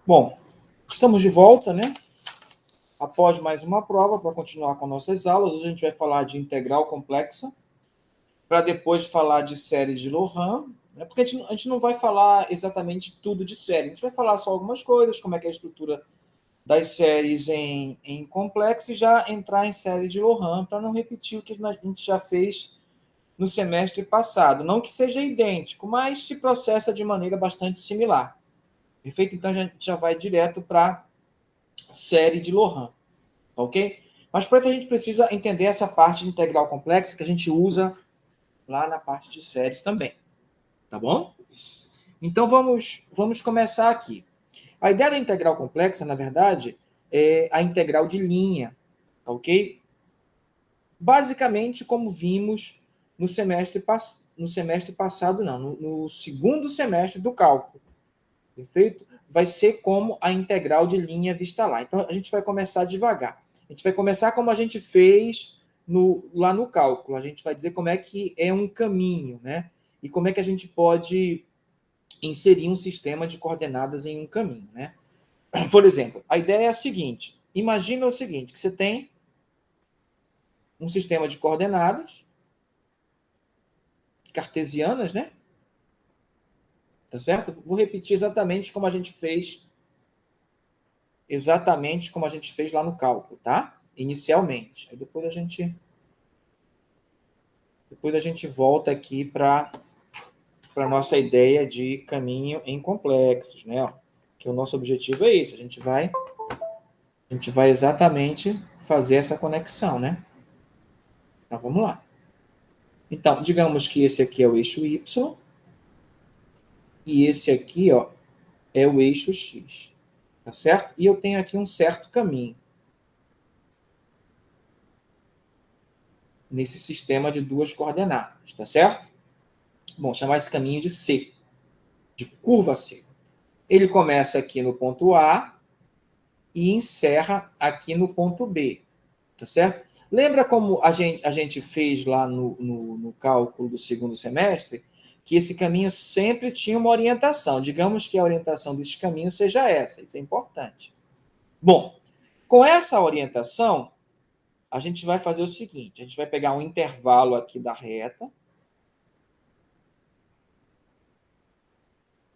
Bom, estamos de volta, né? Após mais uma prova, para continuar com nossas aulas. Hoje a gente vai falar de integral complexa, para depois falar de série de Loran, né? Porque a gente não vai falar exatamente tudo de série, a gente vai falar só algumas coisas, como é que é a estrutura das séries em complexo e já entrar em série de Loran, para não repetir o que a gente já fez no semestre passado. Não que seja idêntico, mas se processa de maneira bastante similar. Perfeito? Então a gente já vai direto para série de Loran, ok? Mas para que a gente precisa entender essa parte de integral complexa que a gente usa lá na parte de séries também, tá bom? Então vamos começar aqui. A ideia da integral complexa, na verdade, é a integral de linha, ok? Basicamente, como vimos no semestre passado, não, no segundo semestre do cálculo, perfeito? Vai ser como a integral de linha vista lá. Então, a gente vai começar devagar. A gente vai começar como a gente fez lá no cálculo. A gente vai dizer como é que é um caminho, né? E como é que a gente pode inserir um sistema de coordenadas em um caminho, né? Por exemplo, a ideia é a seguinte. Imagina o seguinte, que você tem um sistema de coordenadas cartesianas, né? Tá certo? Vou repetir exatamente como a gente fez lá no cálculo, tá? Inicialmente. Aí depois a gente volta aqui para a nossa ideia de caminho em complexos, né? Que o nosso objetivo é esse. A gente vai exatamente fazer essa conexão, né? Então vamos lá. Então, digamos que esse aqui é o eixo Y e esse aqui, ó, é o eixo X, tá certo? E eu tenho aqui um certo caminho nesse sistema de duas coordenadas, tá certo? Bom, chamar esse caminho de C, de curva C. Ele começa aqui no ponto A e encerra aqui no ponto B, tá certo? Lembra como a gente fez lá no cálculo do segundo semestre, que esse caminho sempre tinha uma orientação. Digamos que a orientação desse caminho seja essa, isso é importante. Bom, com essa orientação, a gente vai fazer o seguinte, a gente vai pegar um intervalo aqui da reta,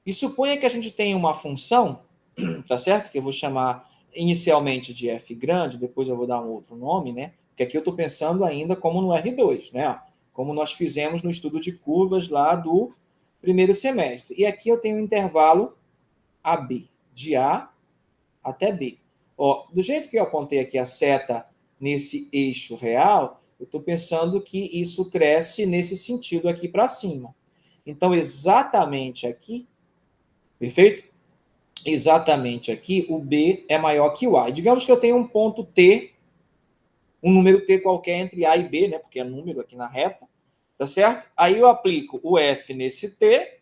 e suponha que a gente tenha uma função, tá certo? Que eu vou chamar inicialmente de f grande, depois eu vou dar um outro nome, né? Porque aqui eu estou pensando ainda como no R2, né? Como nós fizemos no estudo de curvas lá do primeiro semestre. E aqui eu tenho um intervalo AB, de A até B. Ó, do jeito que eu apontei aqui a seta nesse eixo real, eu estou pensando que isso cresce nesse sentido aqui para cima. Então, exatamente aqui, perfeito? Exatamente aqui, o B é maior que o A. Digamos que eu tenho um ponto T, um número T qualquer entre A e B, né? Porque é número aqui na reta, tá certo? Aí eu aplico o F nesse T,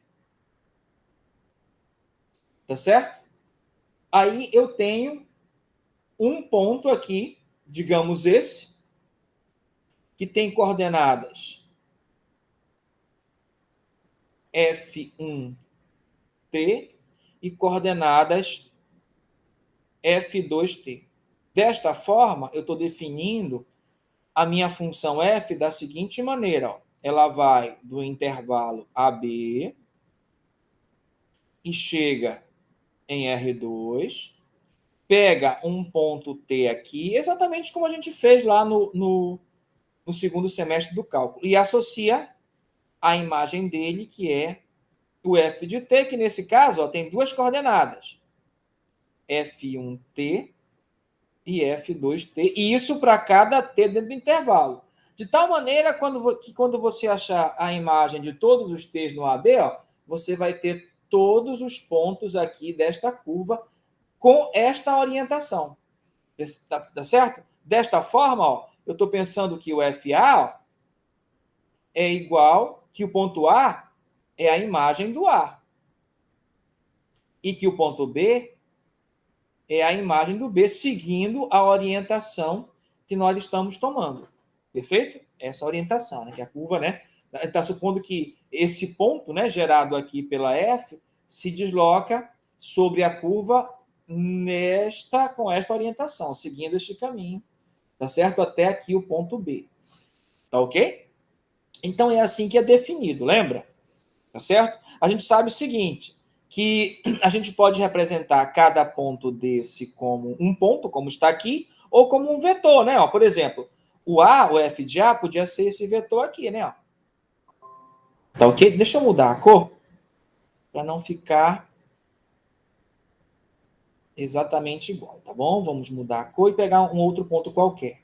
tá certo? Aí eu tenho um ponto aqui, digamos esse, que tem coordenadas F1T e coordenadas F2T. Desta forma, eu estou definindo a minha função f da seguinte maneira. Ó. Ela vai do intervalo AB e chega em R2, pega um ponto T aqui, exatamente como a gente fez lá no segundo semestre do cálculo, e associa a imagem dele, que é o f de t, que nesse caso ó, tem duas coordenadas, F1T e F2T, e isso para cada T dentro do intervalo. De tal maneira que quando você achar a imagem de todos os T's no AB, ó, você vai ter todos os pontos aqui desta curva com esta orientação. Tá certo? Desta forma, ó, eu estou pensando que o FA ó, é igual, que o ponto A é a imagem do A. E que o ponto B é a imagem do B, seguindo a orientação que nós estamos tomando. Perfeito? Essa orientação, né? Que a curva, né? Está supondo que esse ponto, né, gerado aqui pela F, se desloca sobre a curva com esta orientação, seguindo este caminho, tá certo? Até aqui o ponto B, tá ok? Então é assim que é definido, lembra? Tá certo? A gente sabe o seguinte, que a gente pode representar cada ponto desse como um ponto, como está aqui, ou como um vetor, né? Ó, por exemplo, o A, o F de A, podia ser esse vetor aqui, né? Ó. Tá ok? Deixa eu mudar a cor para não ficar exatamente igual, tá bom? Vamos mudar a cor e pegar um outro ponto qualquer,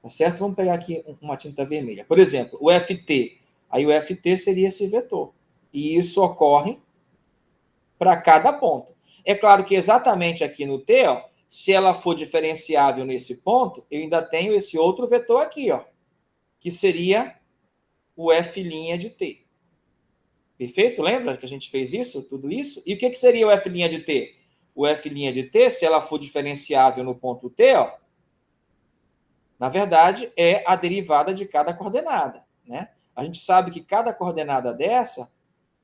tá certo? Vamos pegar aqui uma tinta vermelha. Por exemplo, o FT. Aí o FT seria esse vetor. E isso ocorre para cada ponto. É claro que exatamente aqui no T, ó, se ela for diferenciável nesse ponto, eu ainda tenho esse outro vetor aqui, ó, que seria o F' de T. Perfeito? Lembra que a gente fez isso, tudo isso? E o que seria o F' de T? O F' de T, se ela for diferenciável no ponto T, ó, na verdade, é a derivada de cada coordenada, né? A gente sabe que cada coordenada dessa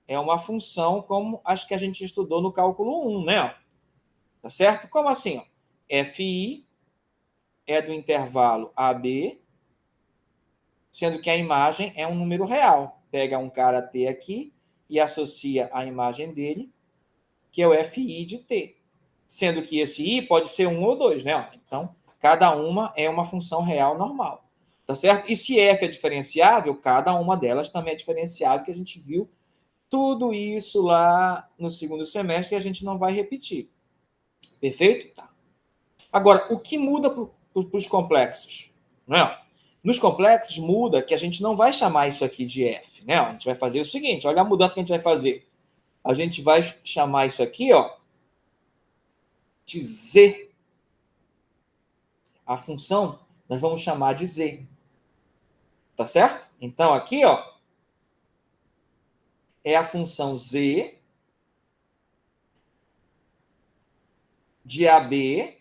é uma função como as que a gente estudou no cálculo 1, né? Tá certo? Como assim? Ó? Fi é do intervalo AB, sendo que a imagem é um número real. Pega um cara T aqui e associa a imagem dele, que é o Fi de T. Sendo que esse I pode ser 1 ou 2, né? Então, cada uma é uma função real normal. Tá certo? E se F é diferenciável, cada uma delas também é diferenciável, que a gente viu tudo isso lá no segundo semestre e a gente não vai repetir. Perfeito? Tá. Agora, o que muda para os complexos? Né? Nos complexos muda que a gente não vai chamar isso aqui de F. Né? A gente vai fazer o seguinte, olha a mudança que a gente vai fazer. A gente vai chamar isso aqui, ó, de Z. A função nós vamos chamar de Z. Tá certo? Então, aqui, ó, é a função Z de AB,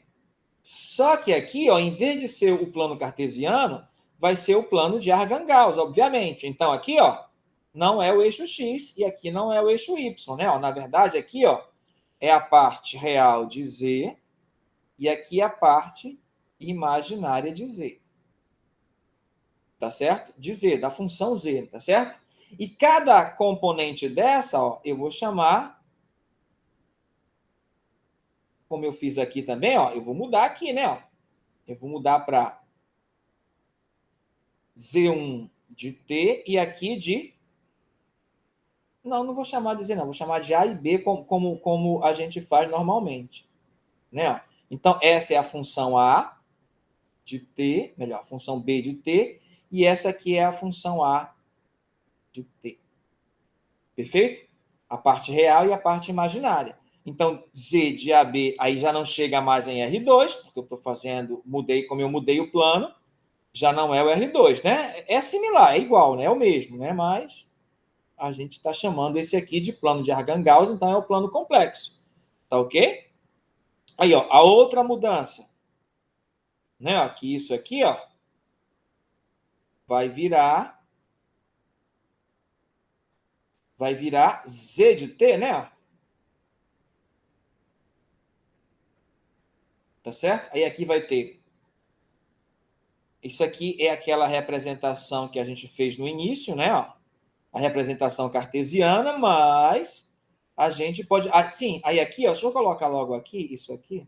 só que aqui, ó, em vez de ser o plano cartesiano, vai ser o plano de Archan-Gauss, obviamente. Então, aqui, ó, não é o eixo X e aqui não é o eixo Y, né? Ó, na verdade, aqui, ó, é a parte real de Z e aqui a parte imaginária de Z. Tá certo? De Z, da função Z, tá certo? E cada componente dessa, ó, eu vou chamar, como eu fiz aqui também, ó, eu vou mudar aqui, né? Ó. Eu vou mudar para Z1 de T e aqui de... Não vou chamar de Z, não. Vou chamar de A e B como a gente faz normalmente. Né? Então, essa é a função A de T, melhor, a função B de T, e essa aqui é a função A de T. Perfeito? A parte real e a parte imaginária. Então, Z de AB aí já não chega mais em R2, porque eu estou fazendo, como eu mudei o plano, já não é o R2, né? É similar, é igual, né? É o mesmo, né? Mas a gente está chamando esse aqui de plano de Archan-Gauss, então é o plano complexo. Tá ok? Aí, ó, a outra mudança, né? Aqui, isso aqui, ó, vai virar Z de T, né? Tá certo? Aí aqui vai ter... Isso aqui é aquela representação que a gente fez no início, né? Ó, a representação cartesiana, mas a gente pode... Ah, sim, aí aqui, ó, deixa eu colocar logo aqui, isso aqui.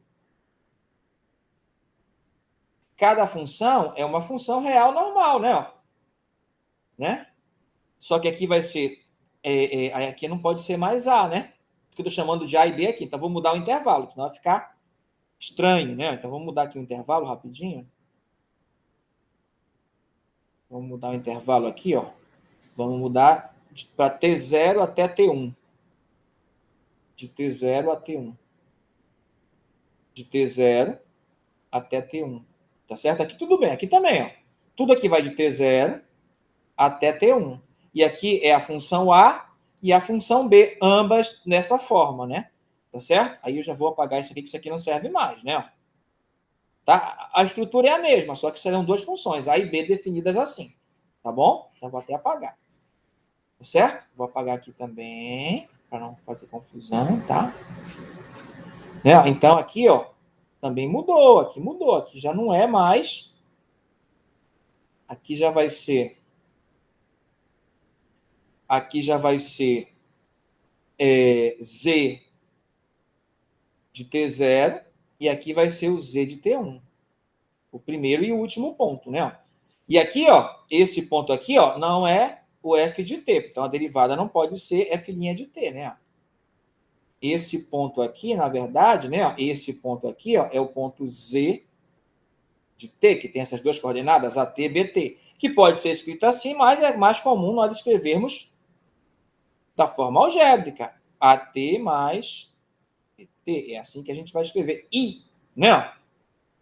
Cada função é uma função real normal, né? Ó, né? Só que aqui vai ser... aqui não pode ser mais A, né? Porque eu estou chamando de A e B aqui. Então, vou mudar o intervalo, senão vai ficar estranho, né? Então, vamos mudar aqui o intervalo rapidinho. Vamos mudar o intervalo aqui, ó. Vamos mudar para T0 até T1. De T0 a T1. De T0 até T1. Tá certo? Aqui tudo bem. Aqui também, ó. Tudo aqui vai de T0 até T1. E aqui é a função A e a função B, ambas nessa forma, né? Tá certo? Aí eu já vou apagar isso aqui, que isso aqui não serve mais, né? Tá? A estrutura é a mesma, só que serão duas funções, A e B definidas assim. Tá bom? Então vou até apagar. Tá certo? Vou apagar aqui também, para não fazer confusão, tá? Né? Então, aqui, ó, também mudou. Aqui já não é mais. Aqui já vai ser. Aqui já vai ser Z de T0 e aqui vai ser o Z de T1. O primeiro e o último ponto, né? E aqui, ó, esse ponto aqui, ó, não é o F de T. Então, a derivada não pode ser F' de T, né? Esse ponto aqui, na verdade, né? Esse ponto aqui, ó, é o ponto Z de T, que tem essas duas coordenadas, AT e BT, que pode ser escrito assim, mas é mais comum nós escrevermos da forma algébrica. AT mais T. É assim que a gente vai escrever. I, né?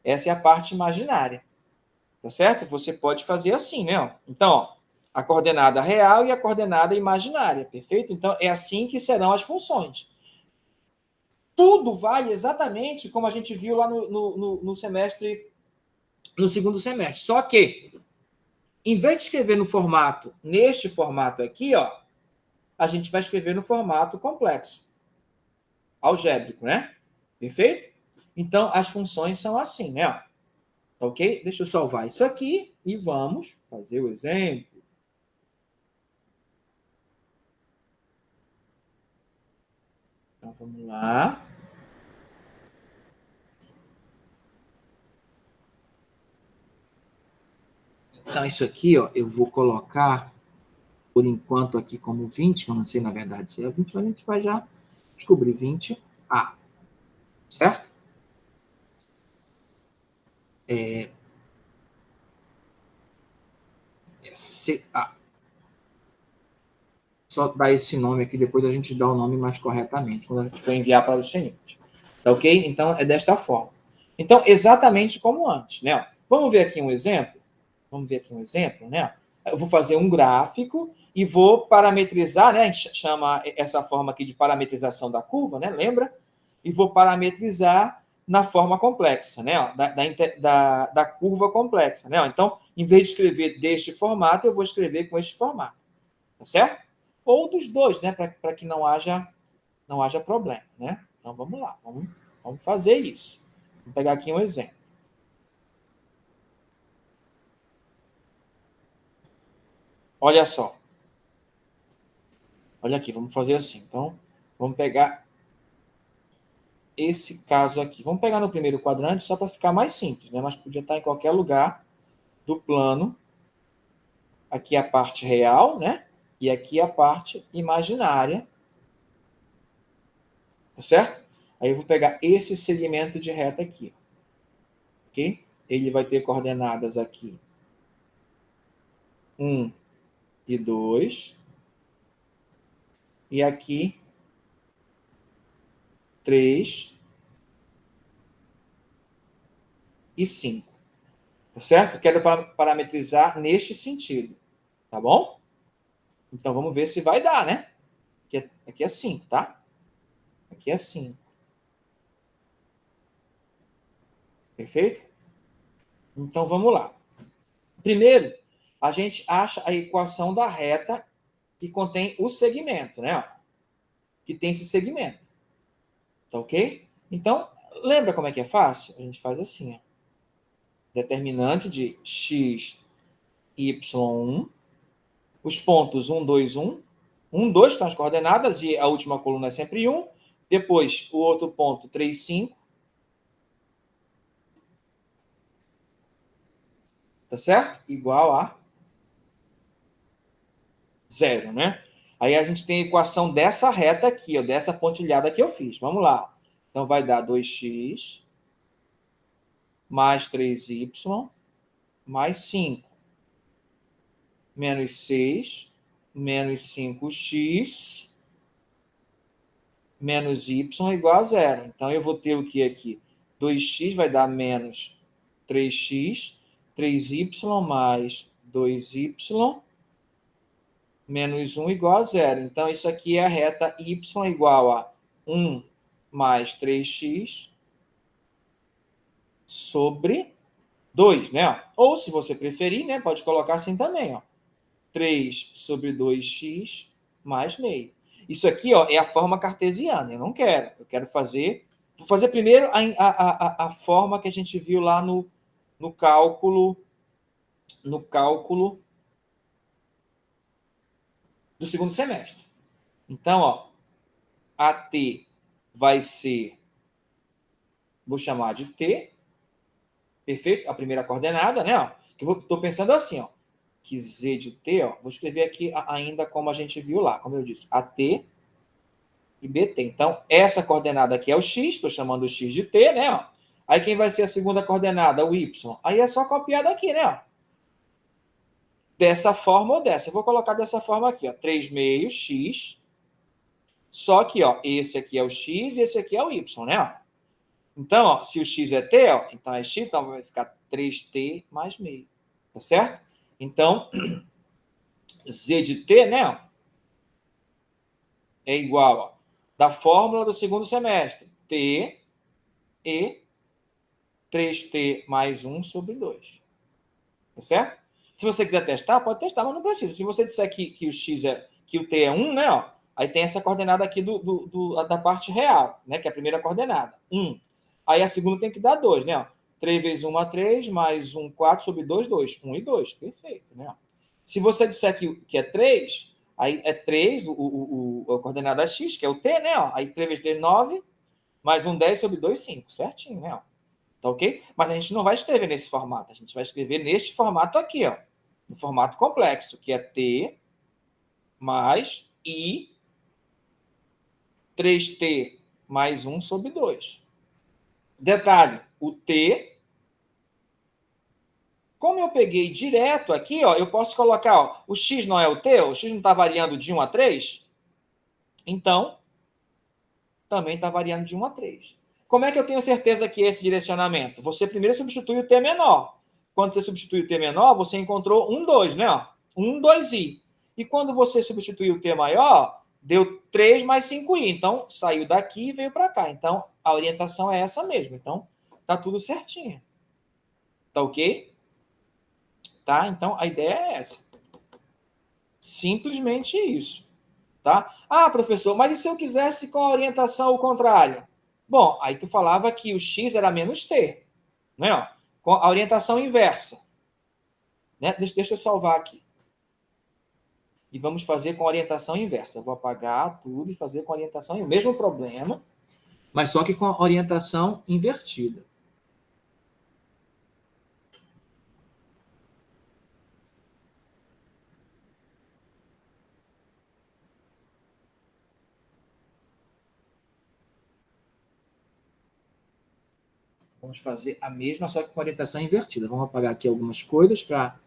Essa é a parte imaginária. Tá certo? Você pode fazer assim, né? Então, ó, a coordenada real e a coordenada imaginária, perfeito? Então, é assim que serão as funções. Tudo vale exatamente como a gente viu lá no semestre, no segundo semestre. Só que, em vez de escrever no formato, neste formato aqui, ó, a gente vai escrever no formato complexo, algébrico, né? Perfeito? Então, as funções são assim, né? Ok? Deixa eu salvar isso aqui e vamos fazer o exemplo. Então, vamos lá. Então, isso aqui, ó, eu vou colocar, por enquanto, aqui como 20, que eu não sei, na verdade, se é 20, mas a gente vai já descobrir 20A, certo? CA. Só dar esse nome aqui, depois a gente dá o nome mais corretamente, quando a gente for enviar para o docente. Tá ok? Então, é desta forma. Então, exatamente como antes, né? Vamos ver aqui um exemplo? Vamos ver aqui um exemplo, né? Eu vou fazer um gráfico e vou parametrizar, né? A gente chama essa forma aqui de parametrização da curva, né? Lembra? E vou parametrizar na forma complexa, né? Da curva complexa, né? Então, em vez de escrever deste formato, eu vou escrever com este formato, tá certo? Ou dos dois, né? Para que não haja problema, né? Então, vamos lá, vamos fazer isso. Vou pegar aqui um exemplo. Olha só. Olha aqui, vamos fazer assim. Então, vamos pegar esse caso aqui. Vamos pegar no primeiro quadrante só para ficar mais simples, né? Mas podia estar em qualquer lugar do plano. Aqui a parte real, né? E aqui a parte imaginária. Tá certo? Aí eu vou pegar esse segmento de reta aqui. Ok? Ele vai ter coordenadas aqui 1 e 2. E aqui 3 e 5. Tá certo? Quero parametrizar neste sentido. Tá bom? Então vamos ver se vai dar, né? Aqui é 5, tá? Aqui é 5. Perfeito? Então vamos lá. Primeiro, a gente acha a equação da reta que contém o segmento, né? Que tem esse segmento. Tá ok? Então, lembra como é que é fácil? A gente faz assim, ó. Determinante de x, y1, os pontos 1, 2, 1. 1, 2 são as coordenadas e a última coluna é sempre 1. Depois, o outro ponto, 3, 5. Tá certo? Igual a 0, né? Aí a gente tem a equação dessa reta aqui, ó, dessa pontilhada que eu fiz. Vamos lá. Então, vai dar 2x mais 3y mais 5 menos 6 menos 5x menos y igual a 0. Então, eu vou ter o que aqui? 2x vai dar menos 3x, 3y mais 2y menos 1 igual a 0. Então, isso aqui é a reta y igual a 1 mais 3x sobre 2, né? Ou, se você preferir, né, pode colocar assim também, ó. 3 sobre 2x mais meio. Isso aqui, ó, é a forma cartesiana. Eu não quero. Eu quero fazer Vou fazer primeiro a forma que a gente viu lá no cálculo do segundo semestre. Então, ó, AT vai ser, vou chamar de T, perfeito? A primeira coordenada, né? Ó, que eu estou pensando assim, ó, que Z de T, ó, vou escrever aqui ainda como a gente viu lá, como eu disse, AT e BT. Então, essa coordenada aqui é o X, estou chamando o X de T, né? Ó. Aí quem vai ser a segunda coordenada? O Y. Aí é só copiar daqui, né? Ó. Dessa forma ou dessa. Eu vou colocar dessa forma aqui, ó, 3 meios X. Só que, ó, esse aqui é o X e esse aqui é o Y, né? Ó. Então, ó, se o X é T, ó, então é X, então vai ficar 3T mais meio. Tá certo? Então, Z de T, né? É igual, ó, da fórmula do segundo semestre. T e 3T mais 1 sobre 2. Tá certo? Se você quiser testar, pode testar, mas não precisa. Se você disser que o X que o T é 1, né? Ó, aí tem essa coordenada aqui da parte real, né? Que é a primeira coordenada. 1. Aí a segunda tem que dar 2, né? Ó. 3 vezes 1 é 3, mais 1, 4 sobre 2, 2. 1 e 2. Perfeito, né? Se você disser que é 3, aí é 3, a coordenada X, que é o T, né? Ó. Aí 3 vezes 3, 9, mais 1, 10 sobre 2, 5. Certinho, né? Ó. Tá ok? Mas a gente não vai escrever nesse formato. A gente vai escrever neste formato aqui, ó. No formato complexo, que é T mais I 3T mais 1 sobre 2. Detalhe, o T, como eu peguei direto aqui, ó, eu posso colocar, ó, o X não é o T, o X não está variando de 1 a 3, então também está variando de 1 a 3. Como é que eu tenho certeza que é esse direcionamento? Você primeiro substitui o T menor. Quando você substitui o T menor, você encontrou 1, 2, né? 1, 2i. E quando você substituiu o T maior, deu 3 mais 5i. Então, saiu daqui e veio para cá. Então, a orientação é essa mesmo. Então, tá tudo certinho. Tá ok? Tá? Então, a ideia é essa. Simplesmente isso. Tá? Ah, professor, mas e se eu quisesse com a orientação ao contrário? Bom, aí tu falava que o x era menos t, né? Com a orientação inversa. Né? Deixa eu salvar aqui. E vamos fazer com a orientação inversa. Eu vou apagar tudo e fazer com a orientação inversa. O mesmo problema, mas só que com a orientação invertida. Vamos fazer a mesma, só que com orientação invertida. Vamos apagar aqui algumas coisas para...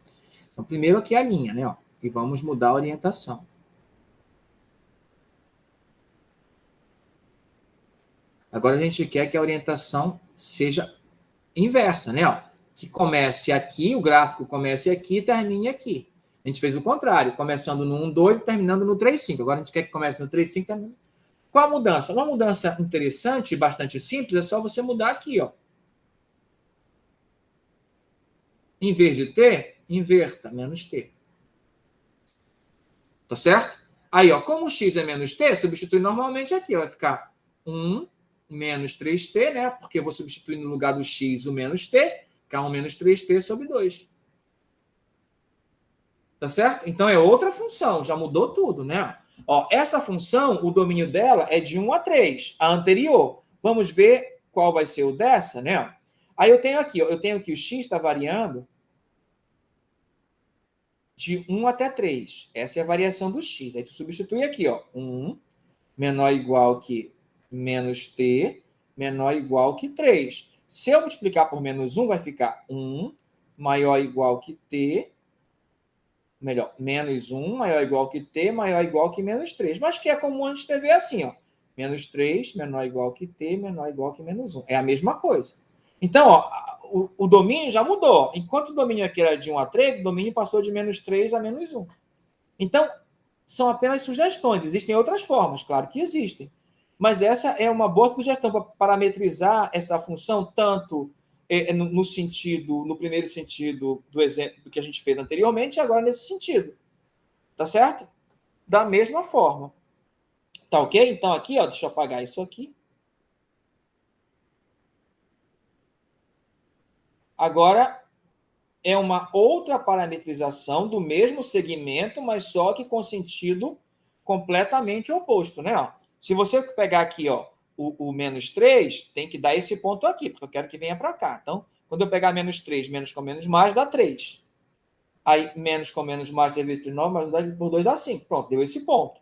Então, primeiro aqui a linha, né? Ó, e vamos mudar a orientação. Agora a gente quer que a orientação seja inversa, né? Ó, que comece aqui, o gráfico comece aqui e termine aqui. A gente fez o contrário, começando no 1, 2 e terminando no 3, 5. Agora a gente quer que comece no 3, 5 e termine. Qual a mudança? Uma mudança interessante e bastante simples é só você mudar aqui, ó. Em vez de T, inverta, menos T. Tá certo? Aí, ó, como o x é menos t, substitui normalmente aqui. Ó, vai ficar 1 menos 3t, né? Porque eu vou substituir no lugar do x o menos t, que é 1 menos 3t sobre 2. Tá certo? Então é outra função, já mudou tudo, né? Ó, essa função, o domínio dela é de 1 a 3, a anterior. Vamos ver qual vai ser o dessa, né? Aí eu tenho aqui, ó, eu tenho que o x está variando de 1 até 3. Essa é a variação do x. Aí tu substitui aqui, ó, 1 menor ou igual que menos t, menor ou igual que 3. Se eu multiplicar por menos 1, vai ficar 1 maior ou igual que t, melhor, menos 1 maior ou igual que t, maior ou igual que menos 3. Mas que é comum a gente escrever assim, ó, menos 3 menor ou igual que t, menor ou igual que menos 1. É a mesma coisa. Então, ó, o domínio já mudou. Enquanto o domínio aqui era de 1 a 3, o domínio passou de menos 3 a menos 1. Então, são apenas sugestões. Existem outras formas, claro que existem. Mas essa é uma boa sugestão para parametrizar essa função, tanto no sentido, no primeiro sentido do exemplo do que a gente fez anteriormente, e agora nesse sentido. Tá certo? Da mesma forma. Tá ok? Então, aqui, ó, deixa eu apagar isso aqui. Agora, é uma outra parametrização do mesmo segmento, mas só que com sentido completamente oposto, né? Ó, se você pegar aqui, ó, o menos 3, tem que dar esse ponto aqui, porque eu quero que venha para cá. Então, quando eu pegar menos 3, menos com menos mais, dá 3. Aí, menos com menos mais, vezes 3, 9, mais 2 por 2 dá 5. Pronto, deu esse ponto.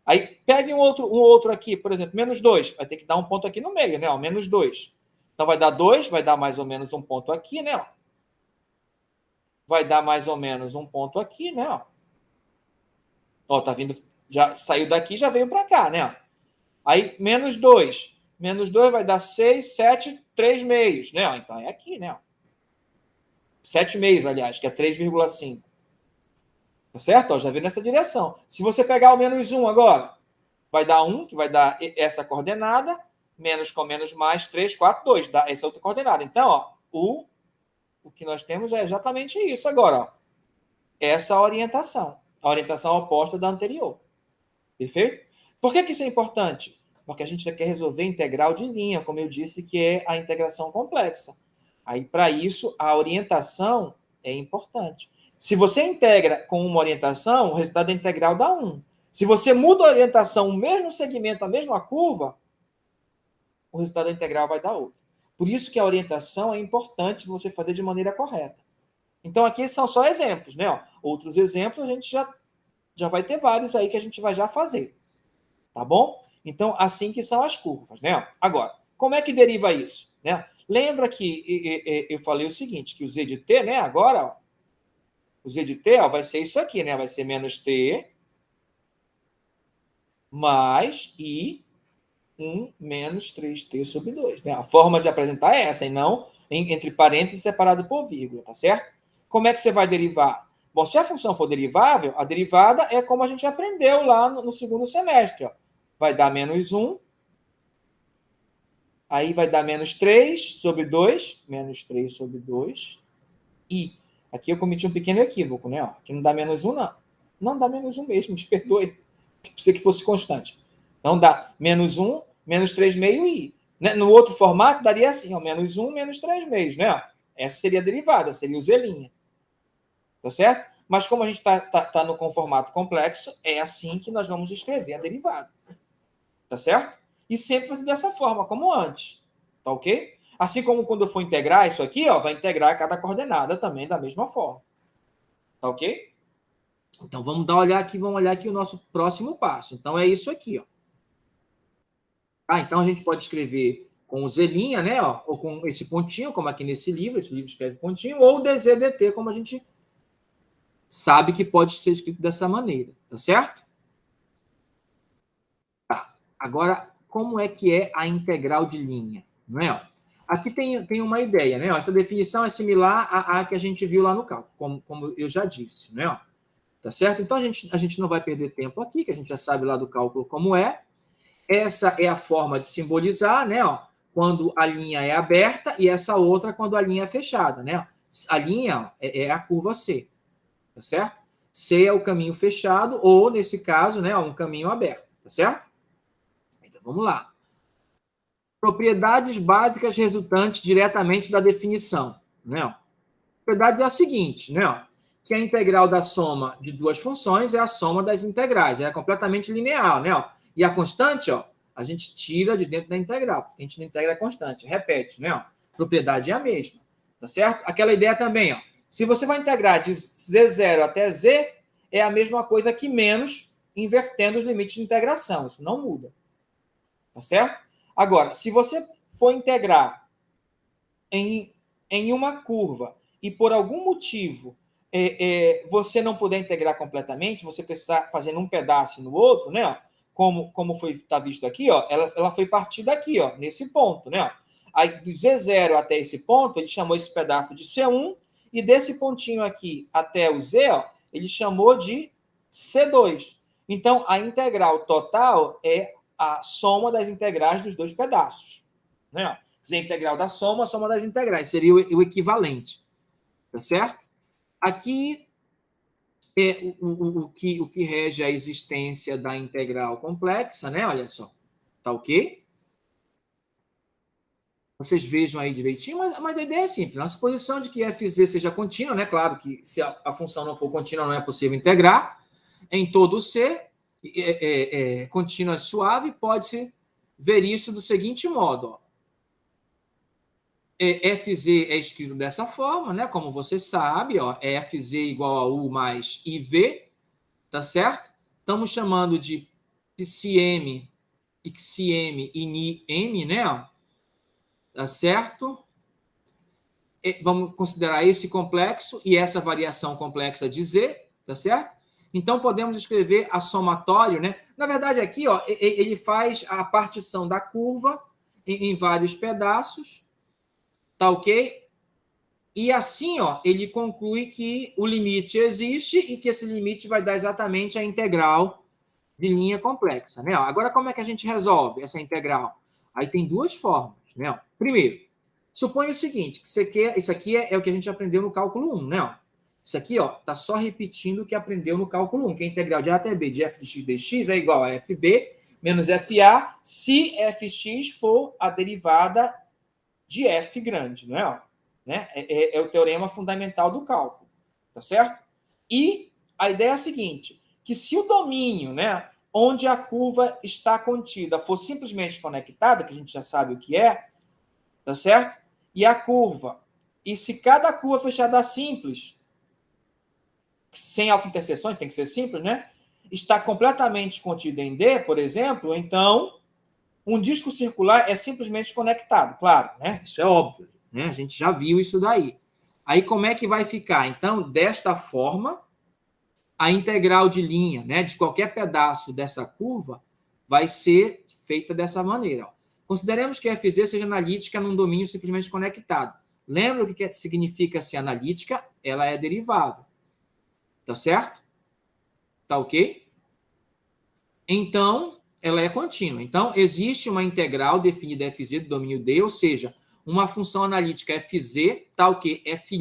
Aí, pegue um outro aqui, por exemplo, menos 2. Vai ter que dar um ponto aqui no meio, né? Ó, menos 2. Então, vai dar 2, vai dar mais ou menos um ponto aqui, né? Ó. Vai dar mais ou menos um ponto aqui, né? Ó, ó tá vindo, já saiu daqui, já veio para cá, né? Aí, menos 2. Menos 2 vai dar 6, 7, 3 meios, né? Então, é aqui, né? 7 meios, aliás, que é 3,5. Tá certo? Ó, já veio nessa direção. Se você pegar o menos 1 agora, vai dar 1, que vai dar essa coordenada, menos com menos mais, 3, 4, 2. Dá essa outra coordenada. Então, ó, o que nós temos é exatamente isso agora, ó. Essa orientação. A orientação oposta da anterior. Perfeito? Por que isso é importante? Porque a gente já quer resolver integral de linha, como eu disse, que é a integração complexa. Aí, para isso, a orientação é importante. Se você integra com uma orientação, o resultado da integral dá 1. Se você muda a orientação, o mesmo segmento, a mesma curva, o resultado da integral vai dar outro. Por isso que a orientação é importante você fazer de maneira correta. Então, aqui são só exemplos, né? Outros exemplos a gente já vai ter vários aí que a gente vai já fazer. Tá bom? Então, assim que são as curvas, né? Agora, como é que deriva isso? Né? Lembra que eu falei o seguinte, que o z de t, né? Agora, ó, o z de t ó, vai ser isso aqui, né? Vai ser menos t mais i 1 menos 3t sobre 2. Né? A forma de apresentar é essa, e não entre parênteses separado por vírgula, tá certo? Como é que você vai derivar? Bom, se a função for derivável, a derivada é como a gente aprendeu lá no segundo semestre. Ó. Vai dar menos 1, aí vai dar menos 3 sobre 2, menos 3 sobre 2, e aqui eu cometi um pequeno equívoco, né? Ó, aqui não dá menos 1, não. Não dá menos 1 mesmo, te perdoe. Pensei que fosse constante. Não dá menos 1, menos 3 meio e. Né? No outro formato, daria assim, ó, menos 1, menos 3 meios, né? Essa seria a derivada, seria o z'. Tá certo? Mas como a gente tá no com formato complexo, é assim que nós vamos escrever a derivada. Tá certo? E sempre fazer dessa forma, como antes. Tá ok? Assim como quando eu for integrar isso aqui, ó, vai integrar cada coordenada também da mesma forma. Tá ok? Então, vamos olhar aqui o nosso próximo passo. Então, é isso aqui, ó. Então a gente pode escrever com o Z', né? Ó, ou com esse pontinho, como aqui nesse livro escreve pontinho, ou DZDT, como a gente sabe que pode ser escrito dessa maneira, tá certo? Tá. Agora, como é que é a integral de linha? Não é? Ó, aqui tem uma ideia, né? Ó, essa definição é similar à que a gente viu lá no cálculo, como eu já disse, né? Ó, tá certo? Então a gente não vai perder tempo aqui, que a gente já sabe lá do cálculo como é. Essa é a forma de simbolizar, né? Ó, quando a linha é aberta e essa outra quando a linha é fechada, né? A linha ó, é a curva C, tá certo? C é o caminho fechado ou, nesse caso, né, um caminho aberto, tá certo? Então, vamos lá. Propriedades básicas resultantes diretamente da definição, né? A propriedade é a seguinte, né? Ó, que a integral da soma de duas funções é a soma das integrais, é completamente linear, né? Ó, e a constante, ó, a gente tira de dentro da integral, porque a gente não integra a constante. Repete, né? Ó, propriedade é a mesma, tá certo? Aquela ideia também, ó. Se você vai integrar de Z0 até Z, é a mesma coisa que menos invertendo os limites de integração. Isso não muda, tá certo? Agora, se você for integrar em uma curva e por algum motivo você não puder integrar completamente, você precisar fazer um pedaço no outro, né? Como foi tá visto aqui, ó, ela foi partir daqui, ó, nesse ponto, né? Aí do Z0 até esse ponto, ele chamou esse pedaço de C1 e desse pontinho aqui até o Z, ó, ele chamou de C2. Então a integral total é a soma das integrais dos dois pedaços, né? Z integral da soma, a soma das integrais, seria o equivalente, tá certo? Aqui é o que rege a existência da integral complexa, né? Olha só, tá ok? vocês vejam aí direitinho, mas a ideia é simples. Na suposição de que FZ seja contínua, né? Claro que se a função não for contínua, não é possível integrar. Em todo C, contínua suave, pode-se ver isso do seguinte modo. Ó. FZ é escrito dessa forma, né? Como você sabe, ó, FZ igual a U mais IV, tá certo? Estamos chamando de XM, XM e NIM, né? Ó, tá certo? Vamos considerar esse complexo e essa variação complexa de Z, tá certo? Então, podemos escrever a somatório, né? Na verdade, aqui, ó, ele faz a partição da curva em vários pedaços, tá ok? E assim, ó, ele conclui que o limite existe e que esse limite vai dar exatamente a integral de linha complexa, né? Agora, como é que a gente resolve essa integral? Aí tem duas formas, né? Primeiro, suponha o seguinte, que isso aqui é o que a gente aprendeu no cálculo 1, né? Isso aqui, ó, tá só repetindo o que aprendeu no cálculo 1, que a integral de A até B de f de x dx é igual a fb menos fa, se fx for a derivada de f grande, não é? Né? É o teorema fundamental do cálculo, tá certo? E a ideia é a seguinte, que se o domínio, né, onde a curva está contida for simplesmente conectada, que a gente já sabe o que é, tá certo? E a curva, e se cada curva fechada simples, sem autointerseções, tem que ser simples, né? Está completamente contida em D, por exemplo, então um disco circular é simplesmente conectado, claro, né? Isso é óbvio, né? A gente já viu isso daí. Aí como é que vai ficar? Então, desta forma, a integral de linha, né, de qualquer pedaço dessa curva vai ser feita dessa maneira. Ó. Consideremos que a FZ seja analítica num domínio simplesmente conectado. Lembra o que significa ser analítica? Ela é derivável. Tá certo? Tá ok? Então, ela é contínua. Então, existe uma integral definida FZ do domínio D, ou seja, uma função analítica FZ, tal que F'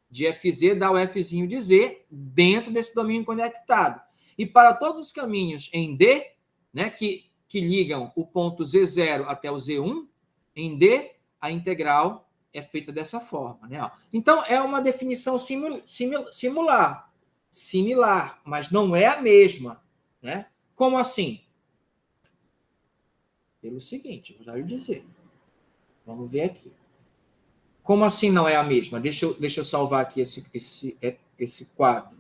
de FZ dá o Fzinho de Z dentro desse domínio conectado. E para todos os caminhos em D, né, que ligam o ponto Z0 até o Z1, em D, a integral é feita dessa forma. Né? Então, é uma definição similar, mas não é a mesma. Né? Como assim? Pelo seguinte, vou já lhe dizer. Vamos ver aqui. Como assim não é a mesma? Deixa eu salvar aqui esse quadro.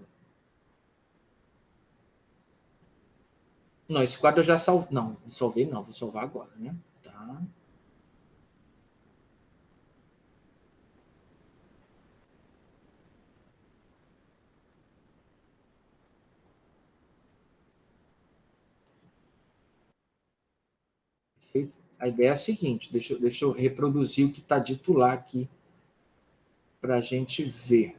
Não, esse quadro eu já salvei. Não, salvei não, vou salvar agora, né? Tá. A ideia é a seguinte, deixa eu reproduzir o que está dito lá aqui para a gente ver.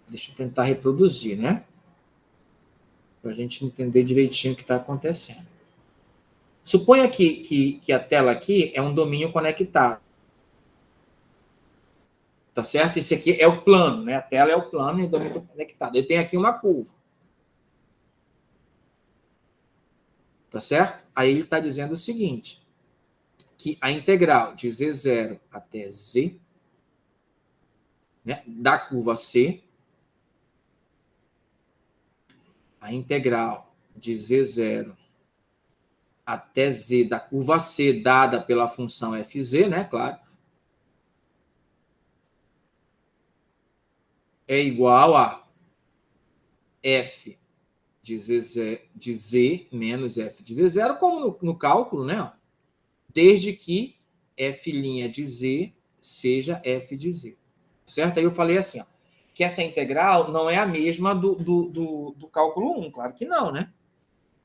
Deixa eu tentar reproduzir, né? Para a gente entender direitinho o que está acontecendo. Suponha que a tela aqui é um domínio conectado. Tá certo? Esse aqui é o plano, né? A tela é o plano e o domínio conectado. Eu tenho aqui uma curva. Tá certo? Aí ele está dizendo o seguinte, que a integral de Z0 até Z, né, da curva C, a integral de Z0 até Z da curva C, dada pela função Fz, né, claro, é igual a F de Z menos F de Z0, como no cálculo, né? Desde que F' de Z seja F de Z. Certo? Aí eu falei assim, ó, que essa integral não é a mesma do cálculo 1, claro que não, né?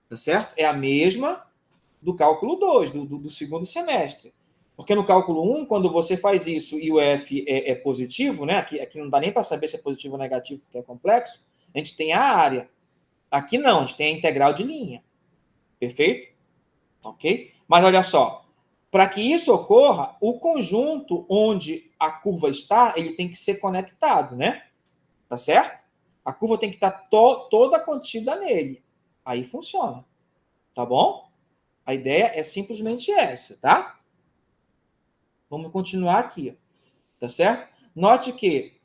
Tá certo? É a mesma do cálculo 2, do segundo semestre. Porque no cálculo 1, quando você faz isso e o F é positivo, né? Aqui não dá nem para saber se é positivo ou negativo, porque é complexo, a gente tem a área. Aqui não, a gente tem a integral de linha. Perfeito? Ok? Mas olha só, para que isso ocorra, o conjunto onde a curva está, ele tem que ser conectado, né? Tá certo? A curva tem que estar toda contida nele. Aí funciona. Tá bom? A ideia é simplesmente essa, tá? Vamos continuar aqui, tá certo? Note que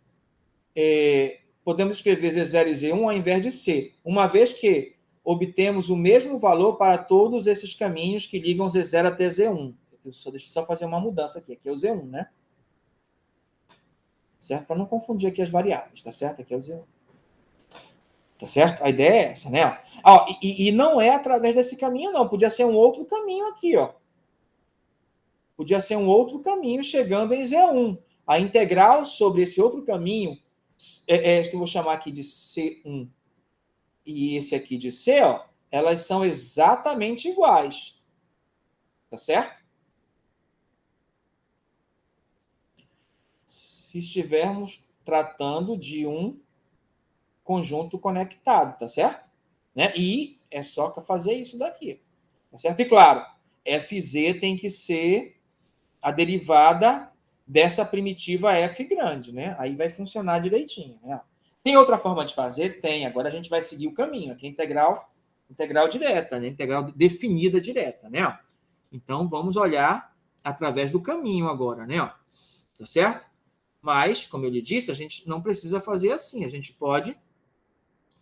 podemos escrever Z0 e Z1 ao invés de C, uma vez que obtemos o mesmo valor para todos esses caminhos que ligam Z0 até Z1. Deixa eu só fazer uma mudança aqui. Aqui é o Z1, né? Certo? Para não confundir aqui as variáveis, tá certo? Aqui é o Z1. Tá certo? A ideia é essa, né? E não é através desse caminho, não. Podia ser um outro caminho aqui, ó. Podia ser um outro caminho chegando em Z1. A integral sobre esse outro caminho, que eu vou chamar aqui de C1 e esse aqui de C, ó, elas são exatamente iguais. Tá certo? Se estivermos tratando de um conjunto conectado, tá certo? Né? E é só fazer isso daqui. Tá certo? E claro, FZ tem que ser a derivada dessa primitiva f grande, né? Aí vai funcionar direitinho, né? Tem outra forma de fazer? Tem. Agora a gente vai seguir o caminho. Aqui é integral direta, né? Integral definida direta, né? Então vamos olhar através do caminho agora, né? Tá certo? Mas, como eu lhe disse, a gente não precisa fazer assim. A gente pode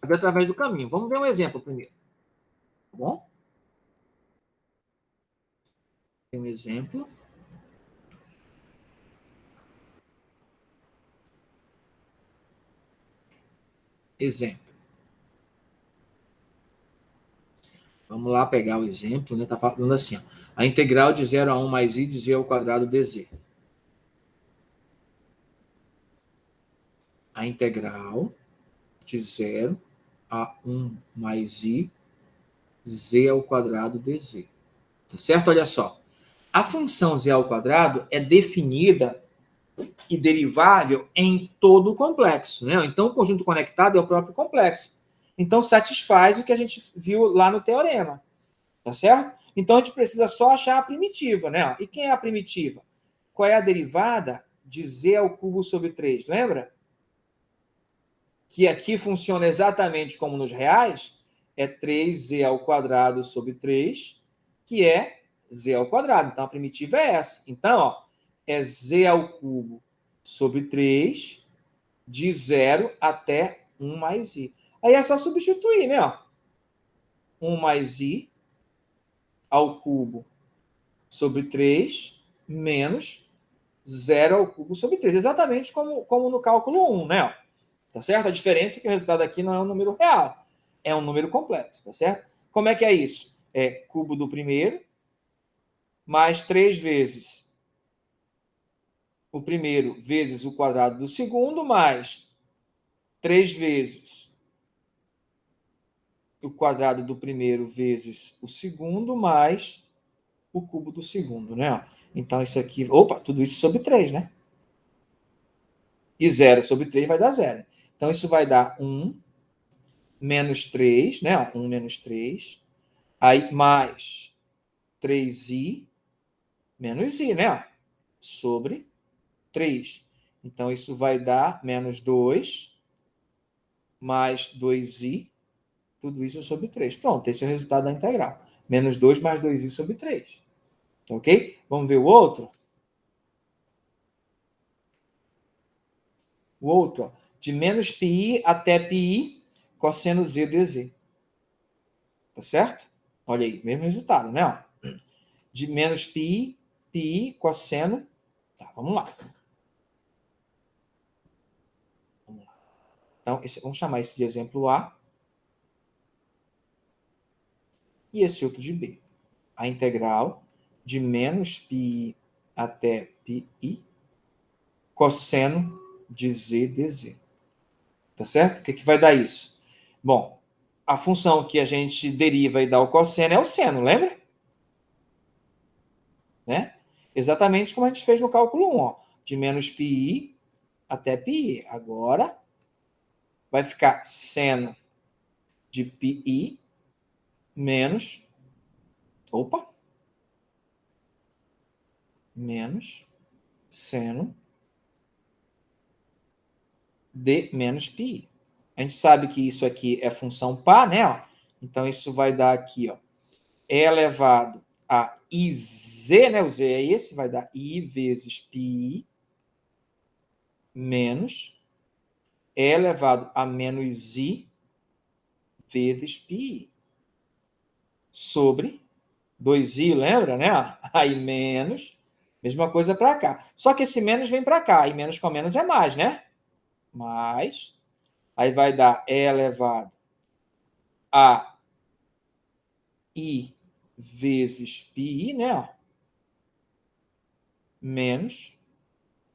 fazer através do caminho. Vamos ver um exemplo primeiro. Tá bom? Tem um exemplo. Exemplo. Vamos lá pegar o exemplo, né? Está falando assim, ó, a integral de 0 a 1 mais i de z ao quadrado dz. A integral de 0 a 1 mais i z ao quadrado dz. Tá certo? Olha só. A função z ao quadrado é definida e derivável em todo o complexo, né? Então, o conjunto conectado é o próprio complexo. Então, satisfaz o que a gente viu lá no teorema. Tá certo? Então, a gente precisa só achar a primitiva, né? E quem é a primitiva? Qual é a derivada de z ao cubo sobre 3? Lembra? Que aqui funciona exatamente como nos reais, é 3z ao quadrado sobre 3, que é z ao quadrado. Então, a primitiva é essa. Então, ó, é z ao cubo sobre 3, de 0 até 1 mais i. Aí é só substituir, né? Ó. 1 mais i ao cubo sobre 3 menos 0 ao cubo sobre 3. Exatamente como no cálculo 1, né? Tá certo? A diferença é que o resultado aqui não é um número real, é um número complexo, tá certo? Como é que é isso? É cubo do primeiro mais 3 vezes o primeiro vezes o quadrado do segundo mais 3 vezes o quadrado do primeiro vezes o segundo mais o cubo do segundo, né? Então, isso aqui... Opa, tudo isso sobre 3, né? E 0 sobre 3 vai dar 0. Então, isso vai dar 1 menos 3, né? 1 menos 3. Aí, mais 3i menos i, né? Sobre 3. Então, isso vai dar menos 2 mais 2i, tudo isso sobre 3. Pronto, esse é o resultado da integral. Menos 2 mais 2i sobre 3. Ok? Vamos ver o outro? O outro, ó, de menos pi até pi cosseno z dz. Tá certo? Olha aí, mesmo resultado, né? De menos pi cosseno. Tá, vamos lá. Então, vamos chamar esse de exemplo A. E esse outro de B. A integral de menos pi até pi cosseno de z dz. Tá certo? O que vai dar isso? Bom, a função que a gente deriva e dá o cosseno é o seno, lembra? Né? Exatamente como a gente fez no cálculo 1, ó, de menos pi até pi. Agora vai ficar seno de pi menos, menos seno de menos pi. A gente sabe que isso aqui é função pá, né? Então, isso vai dar aqui, ó, e elevado a IZ, né? O Z é esse, vai dar I vezes π menos E elevado a menos I vezes π sobre 2i, lembra, né? Aí menos, mesma coisa para cá. Só que esse menos vem para cá, e menos com menos é mais, né? Mais, aí vai dar E elevado a I vezes πi, né? Menos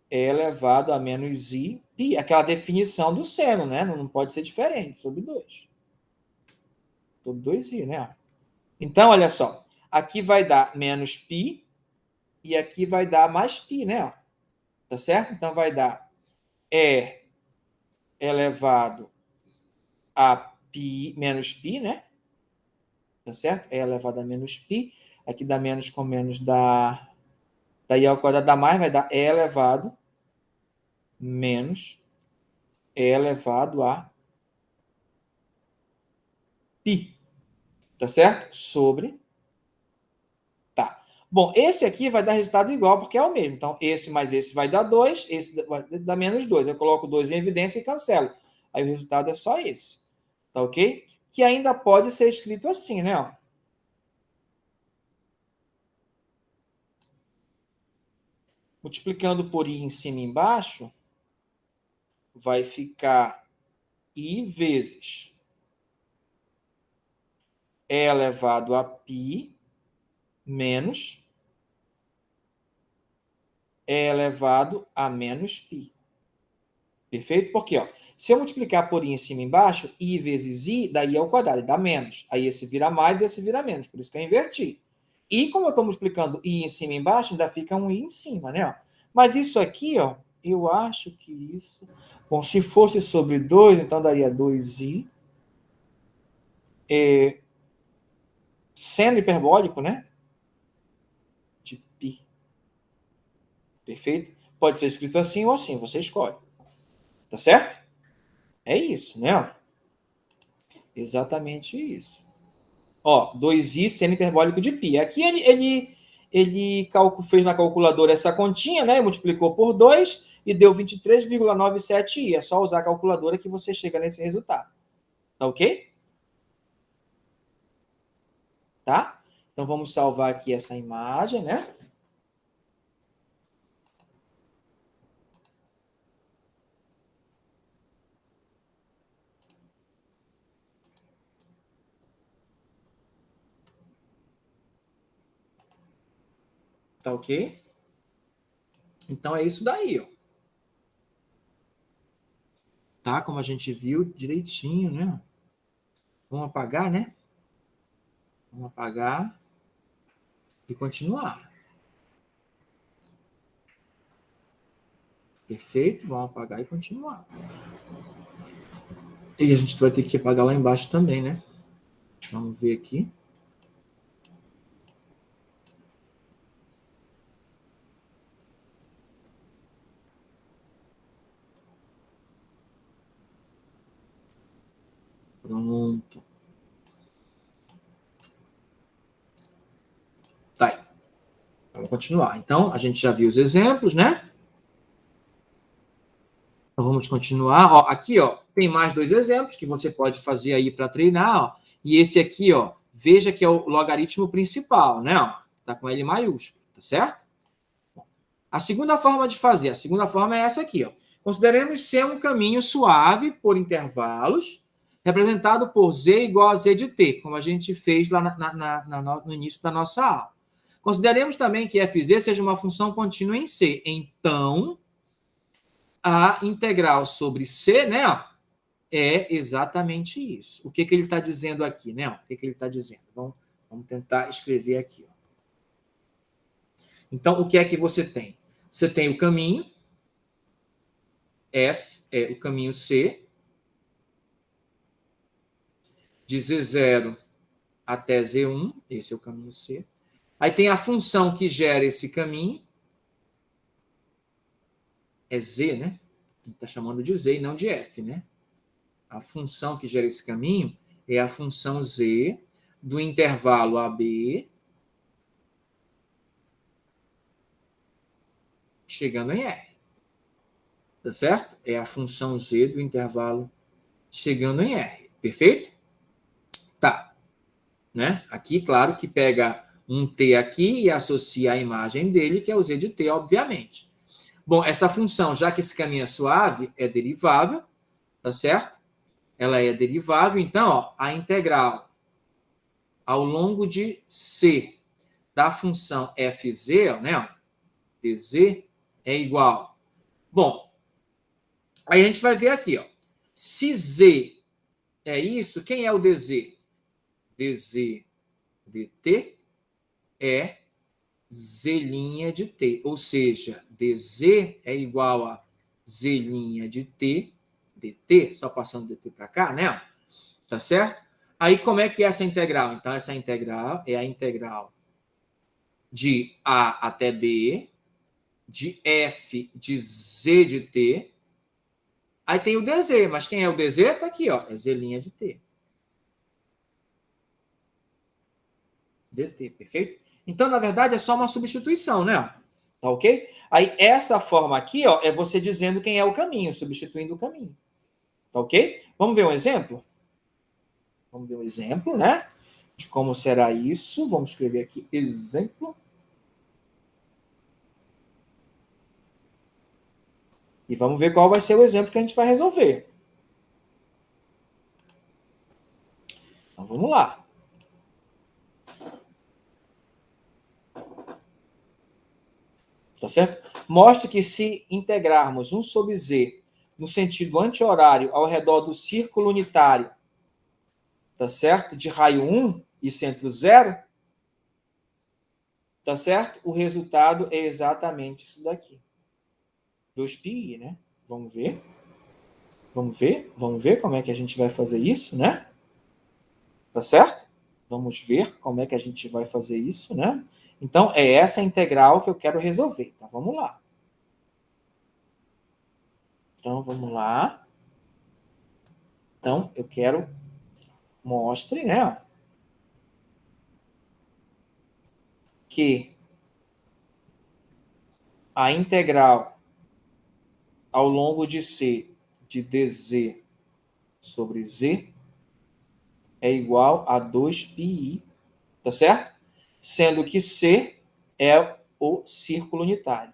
E elevado a menos I π, aquela definição do seno, né? Não pode ser diferente, sobre 2. Sobre 2i, né? Então, olha só, aqui vai dar menos π e aqui vai dar mais π, né? Tá certo? Então, vai dar E elevado a π menos π, né? Tá certo? E elevado a menos π. Aqui dá menos com menos dá i ao quadrado, dá mais, vai dar E elevado menos E elevado a π. Tá certo? Sobre. Tá. Bom, esse aqui vai dar resultado igual, porque é o mesmo. Então, esse mais esse vai dar 2, esse vai dar menos 2. Eu coloco 2 em evidência e cancelo. Aí o resultado é só esse. Tá ok? Que ainda pode ser escrito assim, né? Multiplicando por i em cima e embaixo, vai ficar i vezes E elevado a π menos E elevado a menos π. Perfeito? Porque, ó, se eu multiplicar por i em cima e embaixo, i vezes i dá i ao quadrado, dá menos. Aí esse vira mais e esse vira menos. Por isso que eu inverti. E como eu estou multiplicando i em cima e embaixo, ainda fica um i em cima, né? Mas isso aqui, ó, eu acho que isso... Bom, se fosse sobre 2, então daria 2i. Seno hiperbólico, né? De π. Perfeito? Pode ser escrito assim ou assim, você escolhe. Tá certo? É isso, né? Exatamente isso. Ó, 2i seno hiperbólico de π. Aqui ele fez na calculadora essa continha, né? Multiplicou por 2 e deu 23,97i. É só usar a calculadora que você chega nesse resultado. Tá ok? Tá? Então vamos salvar aqui essa imagem, né? Tá ok? Então é isso daí, ó. Tá? Como a gente viu direitinho, né? Vamos apagar, né? Vamos apagar e continuar. Perfeito? Vamos apagar e continuar. E a gente vai ter que apagar lá embaixo também, né? Vamos ver aqui. Pronto. Tá aí. Vamos continuar. Então, a gente já viu os exemplos, né? Então, vamos continuar. Ó, aqui, ó, tem mais 2 exemplos que você pode fazer aí para treinar. Ó. E esse aqui, ó, veja que é o logaritmo principal, né? Ó, tá com L maiúsculo, tá certo? A segunda forma de fazer, a segunda forma é essa aqui, ó. Consideremos ser um caminho suave por intervalos, representado por z igual a z de t, como a gente fez lá no início da nossa aula. Consideremos também que fz seja uma função contínua em C. Então, a integral sobre C, né, ó, é exatamente isso. O que ele está dizendo aqui, né? O que ele está dizendo? Vamos tentar escrever aqui. Ó. Então, o que é que você tem? Você tem o caminho F, é o caminho C, de Z0 até Z1, esse é o caminho C. Aí tem a função que gera esse caminho, é Z, né? A gente está chamando de Z e não de F, né? A função que gera esse caminho é a função Z do intervalo AB chegando em R. Tá certo? É a função z do intervalo chegando em R. Perfeito? Tá. Né? Aqui, claro que pega um t aqui e associa a imagem dele, que é o z de t, obviamente. Bom, essa função, já que esse caminho é suave, é derivável, tá certo? Ela é derivável, então, ó, a integral ao longo de c da função fz, ó, né, dz, é igual. Bom, aí a gente vai ver aqui, ó. Se z é isso, quem é o dz? Dz dt é z' de t, ou seja, dz é igual a z' de t dt, só passando dt para cá, né? Tá certo? Aí como é que é essa integral? Então, essa integral é a integral de a até b, de f de z de t. Aí tem o dz, mas quem é o dz? Tá aqui, ó, é z' de t. dt, perfeito? Então, na verdade, é só uma substituição, né? Tá ok? Aí, essa forma aqui, ó, é você dizendo quem é o caminho, substituindo o caminho. Tá ok? Vamos ver um exemplo? Vamos ver um exemplo, né? De como será isso. Vamos escrever aqui, exemplo. E vamos ver qual vai ser o exemplo que a gente vai resolver. Então, vamos lá. Tá certo? Mostra que se integrarmos 1 sobre z no sentido anti-horário ao redor do círculo unitário, tá certo? De raio 1 e centro 0, tá certo? O resultado é exatamente isso daqui. 2πi, né? Vamos ver. Vamos ver como é que a gente vai fazer isso, né? Tá certo? Vamos ver como é que a gente vai fazer isso, né? Então, é essa integral que eu quero resolver. Tá? Vamos lá. Então, vamos lá. Então, eu quero... Mostre, né? Que a integral ao longo de C de dz sobre z é igual a 2πi, tá certo? Sendo que C é o círculo unitário.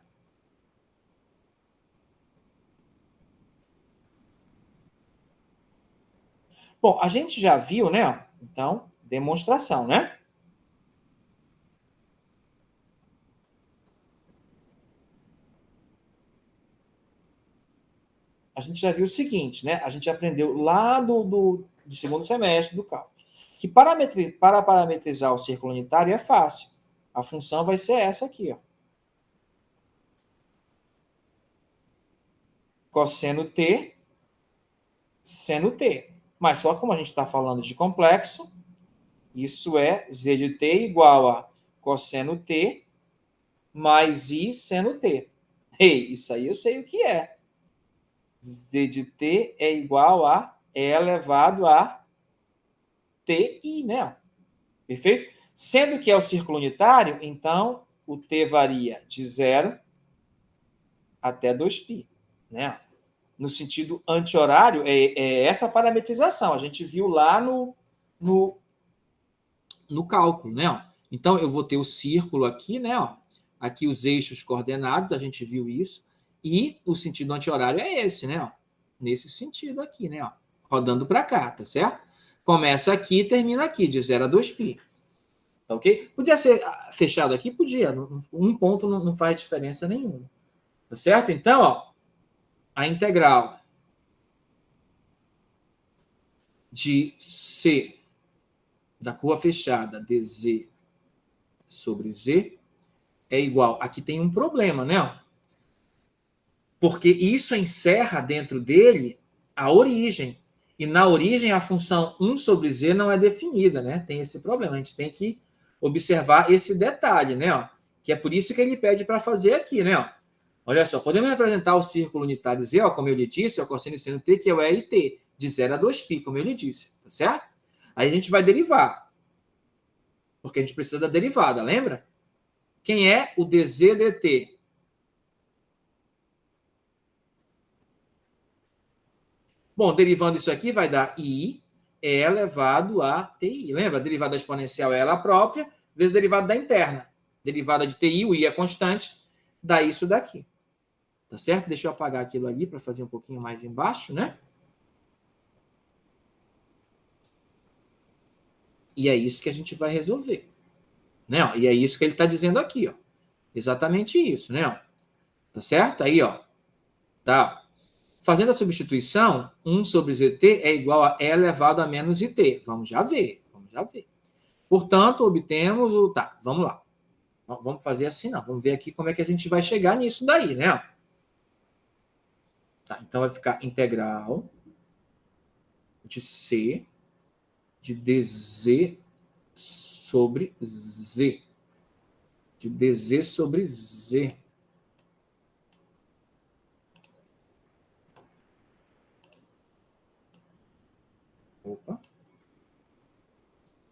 Bom, a gente já viu, né? Então, demonstração, né? A gente já viu o seguinte, né? A gente aprendeu lá do segundo semestre do cálculo, que para parametrizar o círculo unitário é fácil. A função vai ser essa aqui, ó. Cosseno t, seno t. Mas só como a gente está falando de complexo, isso é z de t igual a cosseno t mais i seno t. Ei, isso aí eu sei o que é. Z de t é igual a e elevado a ti, né? Perfeito? Sendo que é o círculo unitário, então o t varia de 0 até 2π, né? No sentido anti-horário, é essa parametrização. A gente viu lá no cálculo, né? Então, eu vou ter o círculo aqui, né? Aqui os eixos coordenados, a gente viu isso. E o sentido anti-horário é esse, né? Nesse sentido aqui, né? Rodando para cá, tá certo? Começa aqui e termina aqui, de 0 a 2π. Tá ok? Podia ser fechado aqui? Podia. Um ponto não faz diferença nenhuma. Tá certo? Então, ó, a integral de C da curva fechada dz sobre z é igual... Aqui tem um problema, né? Porque isso encerra dentro dele a origem. E na origem a função 1 sobre z não é definida, né? Tem esse problema. A gente tem que observar esse detalhe, né? Que é por isso que ele pede para fazer aqui, né? Olha só, podemos representar o círculo unitário z, ó, como eu lhe disse, o cosseno e seno t, que é o E e T, de 0 a 2π, como eu lhe disse, tá certo? Aí a gente vai derivar, porque a gente precisa da derivada, lembra? Quem é o dz dt? Bom, derivando isso aqui vai dar I é elevado a TI. Lembra? A derivada exponencial é ela própria, vezes a derivada da interna. Derivada de TI, o I é constante, dá isso daqui. Tá certo? Deixa eu apagar aquilo ali para fazer um pouquinho mais embaixo, né? E é isso que a gente vai resolver. Né? E é isso que ele está dizendo aqui, ó. Exatamente isso, né? Tá certo? Aí, ó. Tá. Fazendo a substituição, 1 sobre ZT é igual a E elevado a menos IT. Vamos já ver. Vamos já ver. Portanto, obtemos o... Tá, vamos lá. Vamos fazer assim, não. Vamos ver aqui como é que a gente vai chegar nisso daí, né? Tá, então vai ficar integral de C de dz sobre Z. De dz sobre Z. Opa.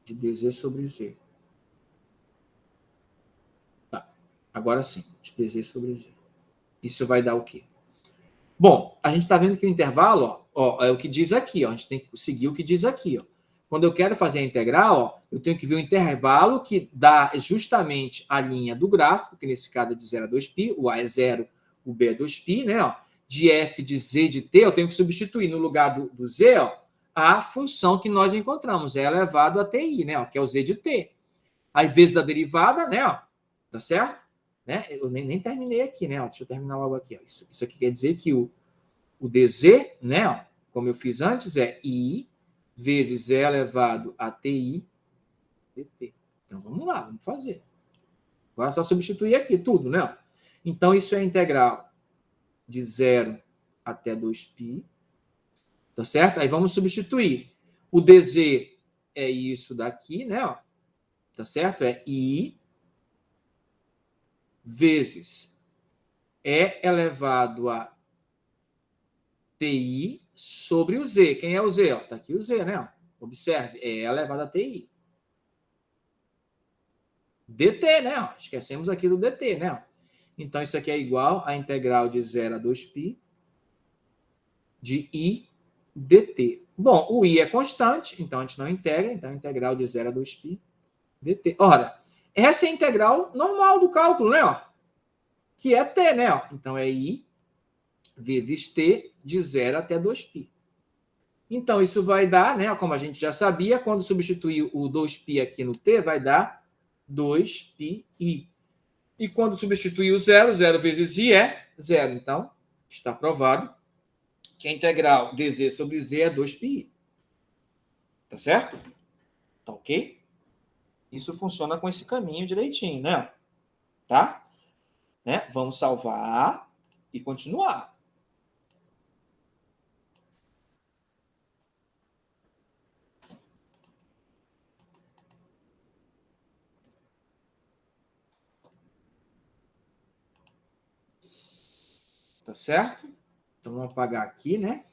De dz sobre Z. Tá. Agora sim. De dz sobre Z. Isso vai dar o quê? Bom, a gente está vendo que o intervalo, ó, é o que diz aqui. Ó, a gente tem que seguir o que diz aqui. Ó. Quando eu quero fazer a integral, ó, eu tenho que ver o intervalo que dá justamente a linha do gráfico, que nesse caso é de 0 a 2π, o A é 0, o B é 2π, né? Ó, de f de z de t, eu tenho que substituir no lugar do z, ó, a função que nós encontramos, é elevado a ti, né? Ó, que é o z de t. Aí, vezes a derivada, né? Ó, tá certo? Né? Eu nem terminei aqui, né? Ó, deixa eu terminar logo aqui. Ó. Isso aqui quer dizer que o dz, né? Ó, como eu fiz antes, é I vezes E elevado a TI dt. Então, vamos lá, vamos fazer. Agora é só substituir aqui tudo, né? Então, isso é integral de 0 até 2π. Tá certo? Aí vamos substituir. O dz é isso daqui, né? Ó, tá certo? É I vezes E elevado a TI sobre o Z. Quem é o Z? Está aqui o Z, né? Observe, é elevado a TI. DT, né? Esquecemos aqui do DT, né? Então, isso aqui é igual a integral de 0 a 2π de I dt. Bom, o I é constante, então a gente não integra, então a integral de 0 a 2π dt. Ora, essa é a integral normal do cálculo, né? Que é t, né? Então, é I vezes t de 0 até 2π. Então, isso vai dar, né, como a gente já sabia, quando substituir o 2π aqui no t, vai dar 2πi. E quando substituir o 0, 0 vezes i é 0. Então, está provado que a integral dz sobre z é 2πi. Tá certo? Tá ok? Isso funciona com esse caminho direitinho, né? Tá? Né? Vamos salvar e continuar. Tá certo? Então, vamos apagar aqui, né?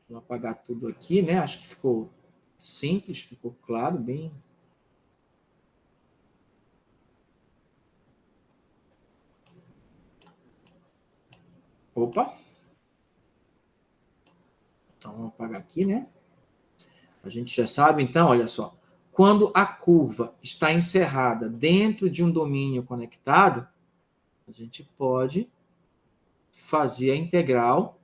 Vou apagar tudo aqui, né? Acho que ficou simples, ficou claro, bem... Opa! Então, vamos apagar aqui, né? A gente já sabe, então, olha só. Quando a curva está encerrada dentro de um domínio conectado, a gente pode fazer a integral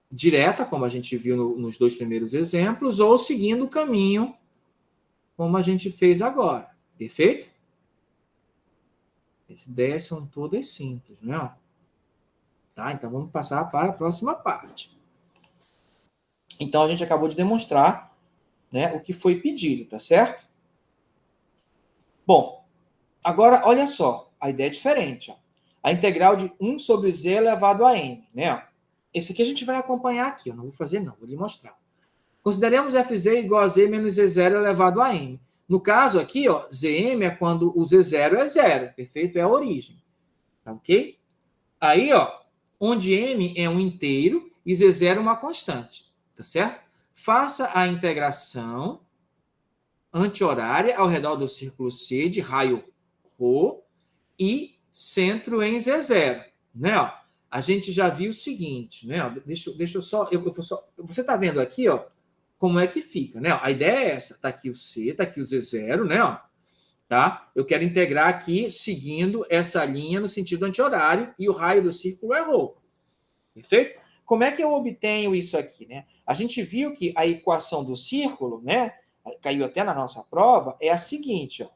direta, como a gente viu nos dois primeiros exemplos, ou seguindo o caminho, como a gente fez agora. Perfeito? As ideias são todas simples, né? Tá? Então, vamos passar para a próxima parte. Então, a gente acabou de demonstrar, né, o que foi pedido, tá certo? Bom, agora, olha só, a ideia é diferente. Ó. A integral de 1 sobre z elevado a n. Né? Esse aqui a gente vai acompanhar aqui. Eu não vou fazer, não. Vou lhe mostrar. Consideremos fz igual a z menos z0 elevado a n. No caso aqui, ó, zm é quando o z0 é 0. Perfeito? É a origem. Tá ok? Aí, ó, onde m é um inteiro e z0 é uma constante. Tá certo? Faça a integração anti-horária ao redor do círculo C de raio ρ e centro em Z0, né? Ó, a gente já viu o seguinte, né? Ó, deixa eu só, você está vendo aqui, ó, como é que fica, né? Ó, a ideia é essa, tá aqui o C, tá aqui o Z0, né? Ó, tá? Eu quero integrar aqui seguindo essa linha no sentido anti-horário e o raio do círculo é ρ. Perfeito? Como é que eu obtenho isso aqui, né? A gente viu que a equação do círculo, né? Caiu até na nossa prova, é a seguinte, ó.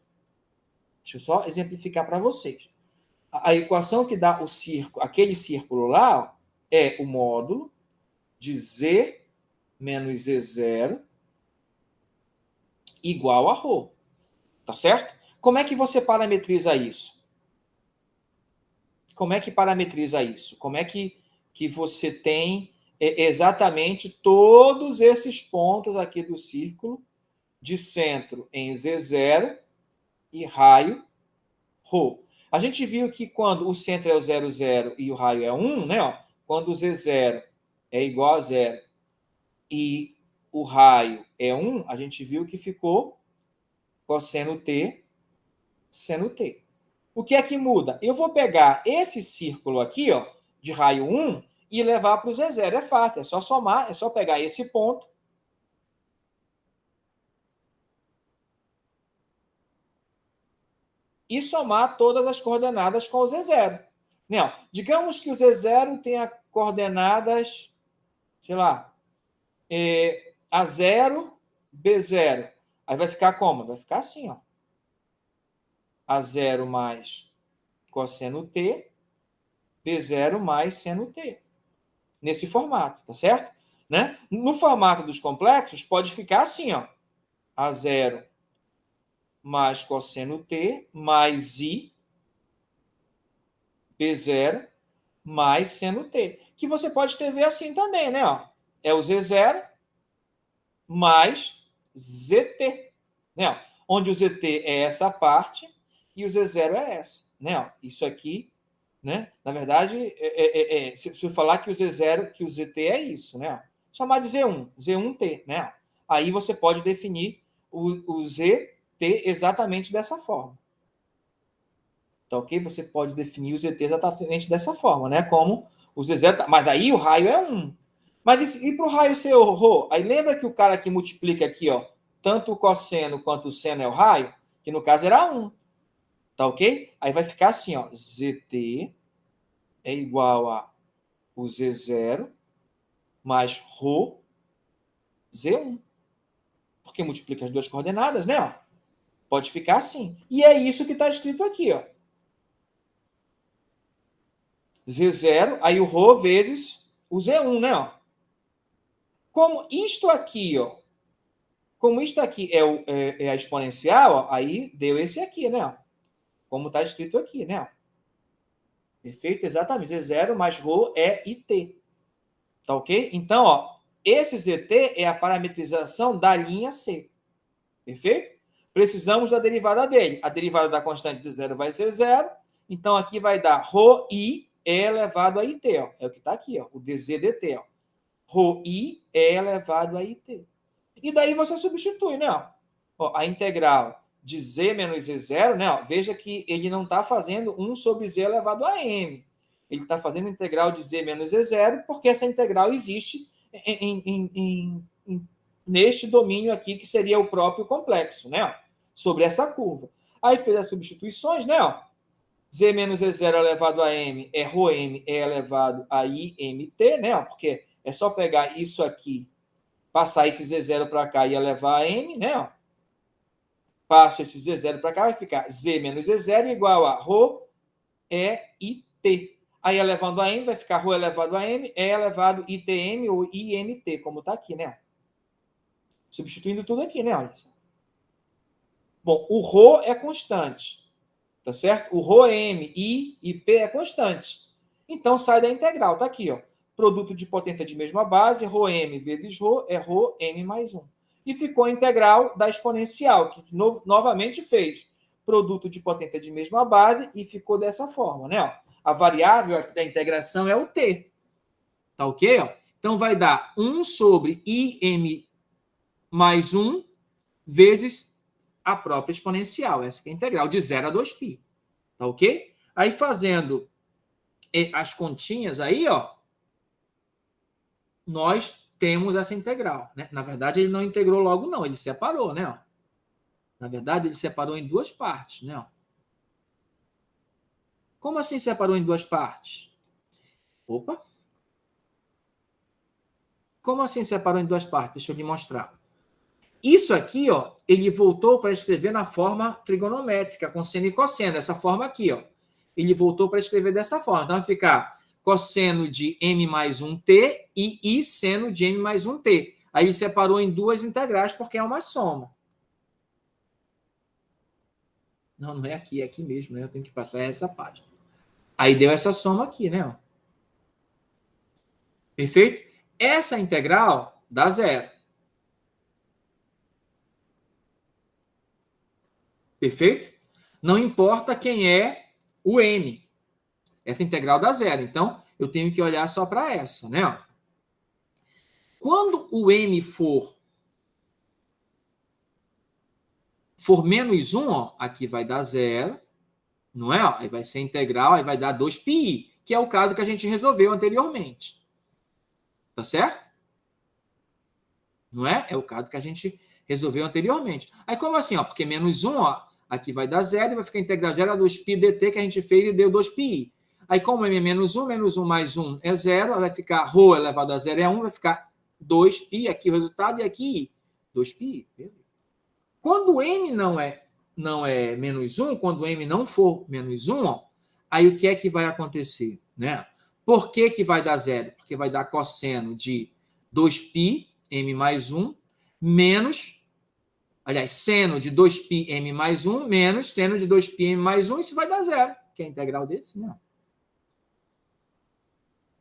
Deixa eu só exemplificar para vocês. A equação que dá o círculo, aquele círculo lá, ó, é o módulo de Z menos Z0 igual a ρ. Tá certo? Como é que você parametriza isso? Como é que parametriza isso? Como é que você tem exatamente todos esses pontos aqui do círculo de centro em Z0 e raio ρ? A gente viu que quando o centro é o 0, 0 e o raio é 1, né? Ó, quando o Z0 é igual a 0 e o raio é 1, a gente viu que ficou cosseno T, seno T. O que é que muda? Eu vou pegar esse círculo aqui, ó, de raio 1 e levar para o Z0. É fácil, é só somar, é só pegar esse ponto e somar todas as coordenadas com o Z0. Não, digamos que o Z0 tenha coordenadas, sei lá, A0, B0. Aí vai ficar como? Vai ficar assim, ó. A0 mais cosseno T, B0 mais seno T. Nesse formato, tá certo? Né? No formato dos complexos, pode ficar assim, ó. A0 mais cosseno T mais I B0 mais seno T. Que você pode escrever assim também, né? Ó, é o Z0 mais ZT. Né? Onde o ZT é essa parte e o Z0 é essa. Né? Isso aqui, né? Na verdade, se eu falar que o Z0, que o ZT é isso, né? Chamar de Z1, Z1T, né? Aí você pode definir o ZT exatamente dessa forma. Tá ok? Você pode definir o ZT exatamente dessa forma, né? Como o Z0, mas aí o raio é 1. Mas e para o raio ser o ρ? Aí lembra que o cara que multiplica aqui, ó, tanto o cosseno quanto o seno é o raio? Que no caso era 1. Tá ok? Aí vai ficar assim, ó, ZT é igual a o Z0 mais ρ Z1. Porque multiplica as duas coordenadas, né? Pode ficar assim. E é isso que está escrito aqui, ó. Z0, aí o ρ vezes o Z1, né? Ó. Como isto aqui, ó, como isto aqui é a exponencial, ó, aí deu esse aqui, né? Ó. Como está escrito aqui, né? Ó. Perfeito? Exatamente. Z0 mais ρ é IT. Tá ok? Então, ó, esse ZT é a parametrização da linha C. Perfeito? Precisamos da derivada dele. A derivada da constante de zero vai ser 0. Então, aqui vai dar ρi é elevado a IT. Ó. É o que está aqui, ó, o dZdt. ρi é elevado a IT. E daí você substitui, né? Ó, a integral de z menos z0, né? Ó, veja que ele não está fazendo 1 sobre z elevado a m. Ele está fazendo integral de z menos z0 porque essa integral existe neste domínio aqui, que seria o próprio complexo, né? Sobre essa curva. Aí fez as substituições, né? Z menos Z0 elevado a M é ρm é elevado a IMT, né? Porque é só pegar isso aqui, passar esse Z0 para cá e elevar a M, né? Passo esse Z0 para cá, vai ficar Z menos Z0 igual a ρ é IT. Aí elevando a M, vai ficar ρ elevado a M é elevado ITM ou IMT, como está aqui, né? Substituindo tudo aqui, né? Olha só. Bom, o ρ é constante, tá certo? O ρm, I e P é constante. Então, sai da integral, tá aqui, ó. Produto de potência de mesma base, ρm vezes ρ é ρm mais 1. E ficou a integral da exponencial, que novamente fez produto de potência de mesma base e ficou dessa forma, né? Ó. A variável da integração é o t. Tá ok? Ó? Então, vai dar 1 sobre im mais 1 vezes a própria exponencial, essa que é a integral de 0 a 2π. Tá ok? Aí, fazendo as continhas aí, ó, nós temos essa integral, né? Na verdade, ele não integrou logo, não. Ele separou, né? Ó. Na verdade, ele separou em duas partes, né? Ó. Como assim separou em duas partes? Opa! Como assim separou em duas partes? Deixa eu lhe mostrar. Isso aqui, ó, ele voltou para escrever na forma trigonométrica, com seno e cosseno, essa forma aqui, ó. Ele voltou para escrever dessa forma. Então, vai ficar cosseno de m mais 1t e I seno de m mais 1t. Aí ele separou em duas integrais porque é uma soma. Não, não é aqui, é aqui mesmo, né? Eu tenho que passar essa página. Aí deu essa soma aqui, né? Ó. Perfeito? Essa integral dá zero. Perfeito? Não importa quem é o m. Essa integral dá zero. Então, eu tenho que olhar só para essa, né? Ó. Quando o m for menos 1, ó, aqui vai dar zero, não é? Ó, aí vai ser integral, aí vai dar 2πi, que é o caso que a gente resolveu anteriormente. Tá certo? Não é? É o caso que a gente resolveu anteriormente. Aí como assim? Ó, porque menos 1, ó, aqui vai dar zero e vai ficar integral zero a 2π dt que a gente fez e deu 2πi. Aí como é menos 1 mais 1 é zero, vai ficar ρ elevado a zero é 1, vai ficar 2π, aqui o resultado, e aqui 2πi. Quando m não é menos 1, quando m não for menos 1, ó, aí o que é que vai acontecer? Né? Por que vai dar zero? Porque vai dar cosseno de 2π, m mais 1, menos, aliás, seno de 2π, m mais 1, menos seno de 2π, m mais 1, isso vai dar zero, que é a integral desse, não.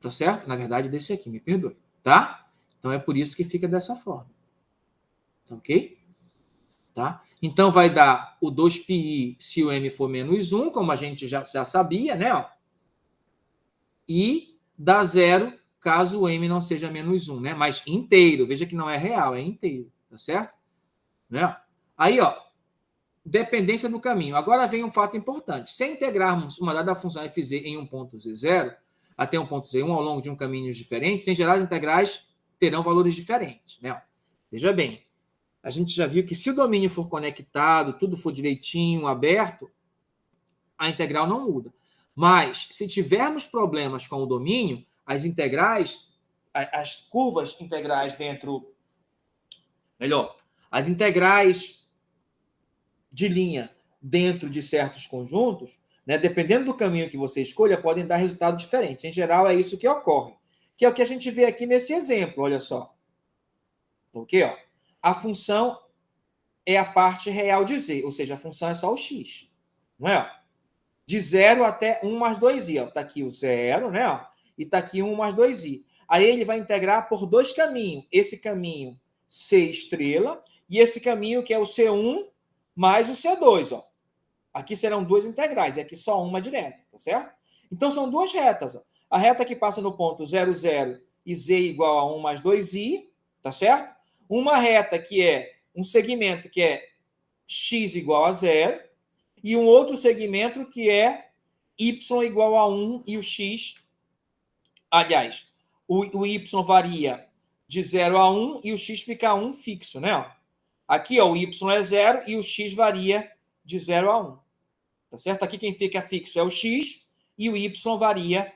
Tá certo? Na verdade, desse aqui, me perdoe, tá? Então, é por isso que fica dessa forma. Ok? Tá? Então, vai dar o 2πi se o m for menos 1, como a gente já sabia, né? Ó. E dá zero caso o m não seja menos 1, né? Mas inteiro, veja que não é real, é inteiro, tá certo? Né? Aí, ó, dependência do caminho. Agora vem um fato importante. Se integrarmos uma dada função fz em um ponto z0 até um ponto z1 ao longo de um caminho diferente, em geral as integrais terão valores diferentes, né? Veja bem, a gente já viu que se o domínio for conectado, tudo for direitinho, aberto, a integral não muda. Mas, se tivermos problemas com o domínio, as integrais, as curvas integrais dentro, melhor, as integrais de linha dentro de certos conjuntos, né, dependendo do caminho que você escolha, podem dar resultado diferente. Em geral, é isso que ocorre. Que é o que a gente vê aqui nesse exemplo, olha só. Ok? Ó. A função é a parte real de z, ou seja, a função é só o x. Não é? De 0 até 1 mais 2i. Está aqui o 0, né? E está aqui 1 mais 2i. Aí ele vai integrar por dois caminhos. Esse caminho C estrela e esse caminho que é o C1 mais o C2. Ó. Aqui serão duas integrais, e aqui só uma direta, tá certo? Então são duas retas. Ó. A reta que passa no ponto 0, 0 e z igual a 1 mais 2i, tá certo? Uma reta que é um segmento que é x igual a 0, e um outro segmento que é y igual a 1 e o x, aliás, o y varia de 0 a 1 e o x fica 1 fixo, né? Aqui, ó, o y é 0 e o x varia de 0 a 1. Tá certo? Aqui quem fica fixo é o x e o y varia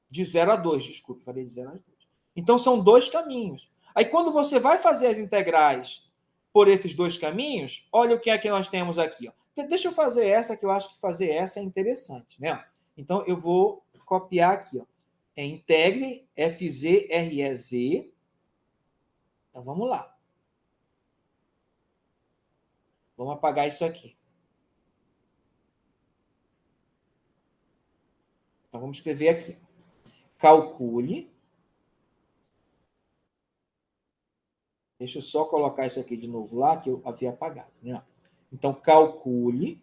de 0 a 2, desculpe, varia de 0 a 2. Então, são dois caminhos. Aí, quando você vai fazer as integrais por esses dois caminhos, olha o que é que nós temos aqui. Ó. Deixa eu fazer essa, que eu acho que fazer essa é interessante. Né? Então, eu vou copiar aqui. Ó. É integre FZ, REZ. Então, vamos lá. Vamos apagar isso aqui. Então, vamos escrever aqui. Calcule. Deixa eu só colocar isso aqui de novo lá, que eu havia apagado. Né? Então, calcule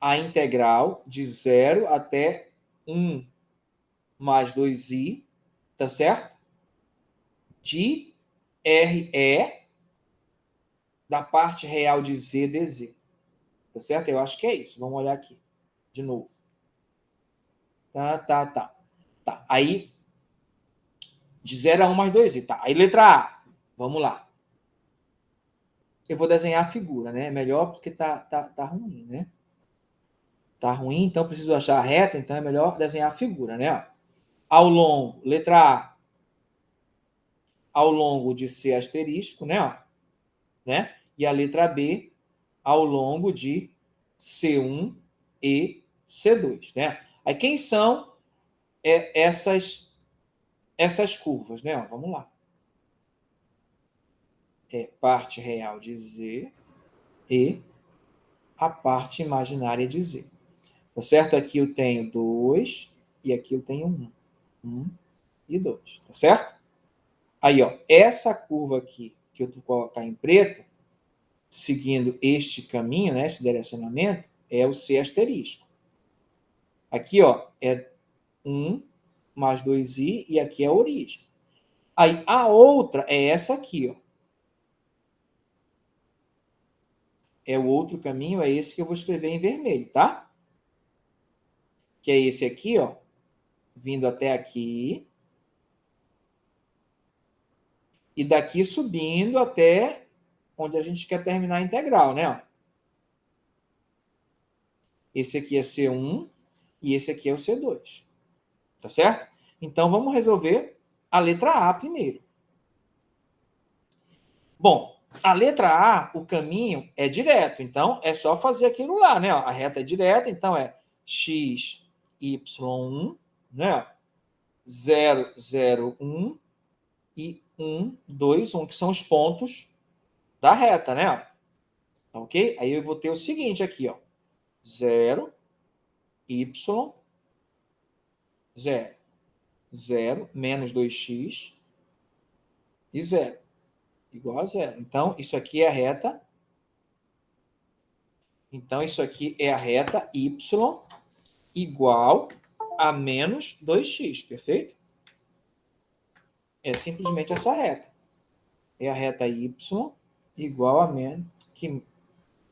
a integral de 0 até 1 mais 2i, tá certo? De RE da parte real de z dz. Tá certo? Eu acho que é isso. Vamos olhar aqui. De novo. Tá. Aí, de 0 a 1 mais 2i. Tá. Aí, letra A. Vamos lá. Eu vou desenhar a figura, né? Melhor porque tá ruim, né? Tá ruim, então preciso achar a reta, então é melhor desenhar a figura, né? Ao longo, letra A, ao longo de C asterisco, né? E a letra B, ao longo de C1 e C2, né? Aí quem são essas curvas, né? Vamos lá. É parte real de Z e a parte imaginária de Z. Tá certo? Aqui eu tenho 2 e aqui eu tenho 1. 1 e 2, tá certo? Aí, ó, essa curva aqui, que eu vou colocar em preto, seguindo este caminho, né, esse direcionamento, é o C asterisco. Aqui, ó, é 1 mais 2i e aqui é a origem. Aí, a outra é essa aqui, ó. É o outro caminho, é esse que eu vou escrever em vermelho, tá? Que é esse aqui, ó, vindo até aqui. E daqui subindo até onde a gente quer terminar a integral, né? Esse aqui é C1 e esse aqui é o C2. Tá certo? Então, vamos resolver a letra A primeiro. Bom, a letra A, o caminho é direto. Então, é só fazer aquilo lá, né? A reta é direta, então é x, y1, né? 0, 0, 1 e 1, 2, 1, que são os pontos da reta, né? Ok? Aí eu vou ter o seguinte aqui, ó. 0, y, 0. 0 menos 2x e 0. Igual a 0. Então, isso aqui é a reta. Então, isso aqui é a reta y igual a menos 2x, perfeito? É simplesmente essa reta. É a reta y igual a menos que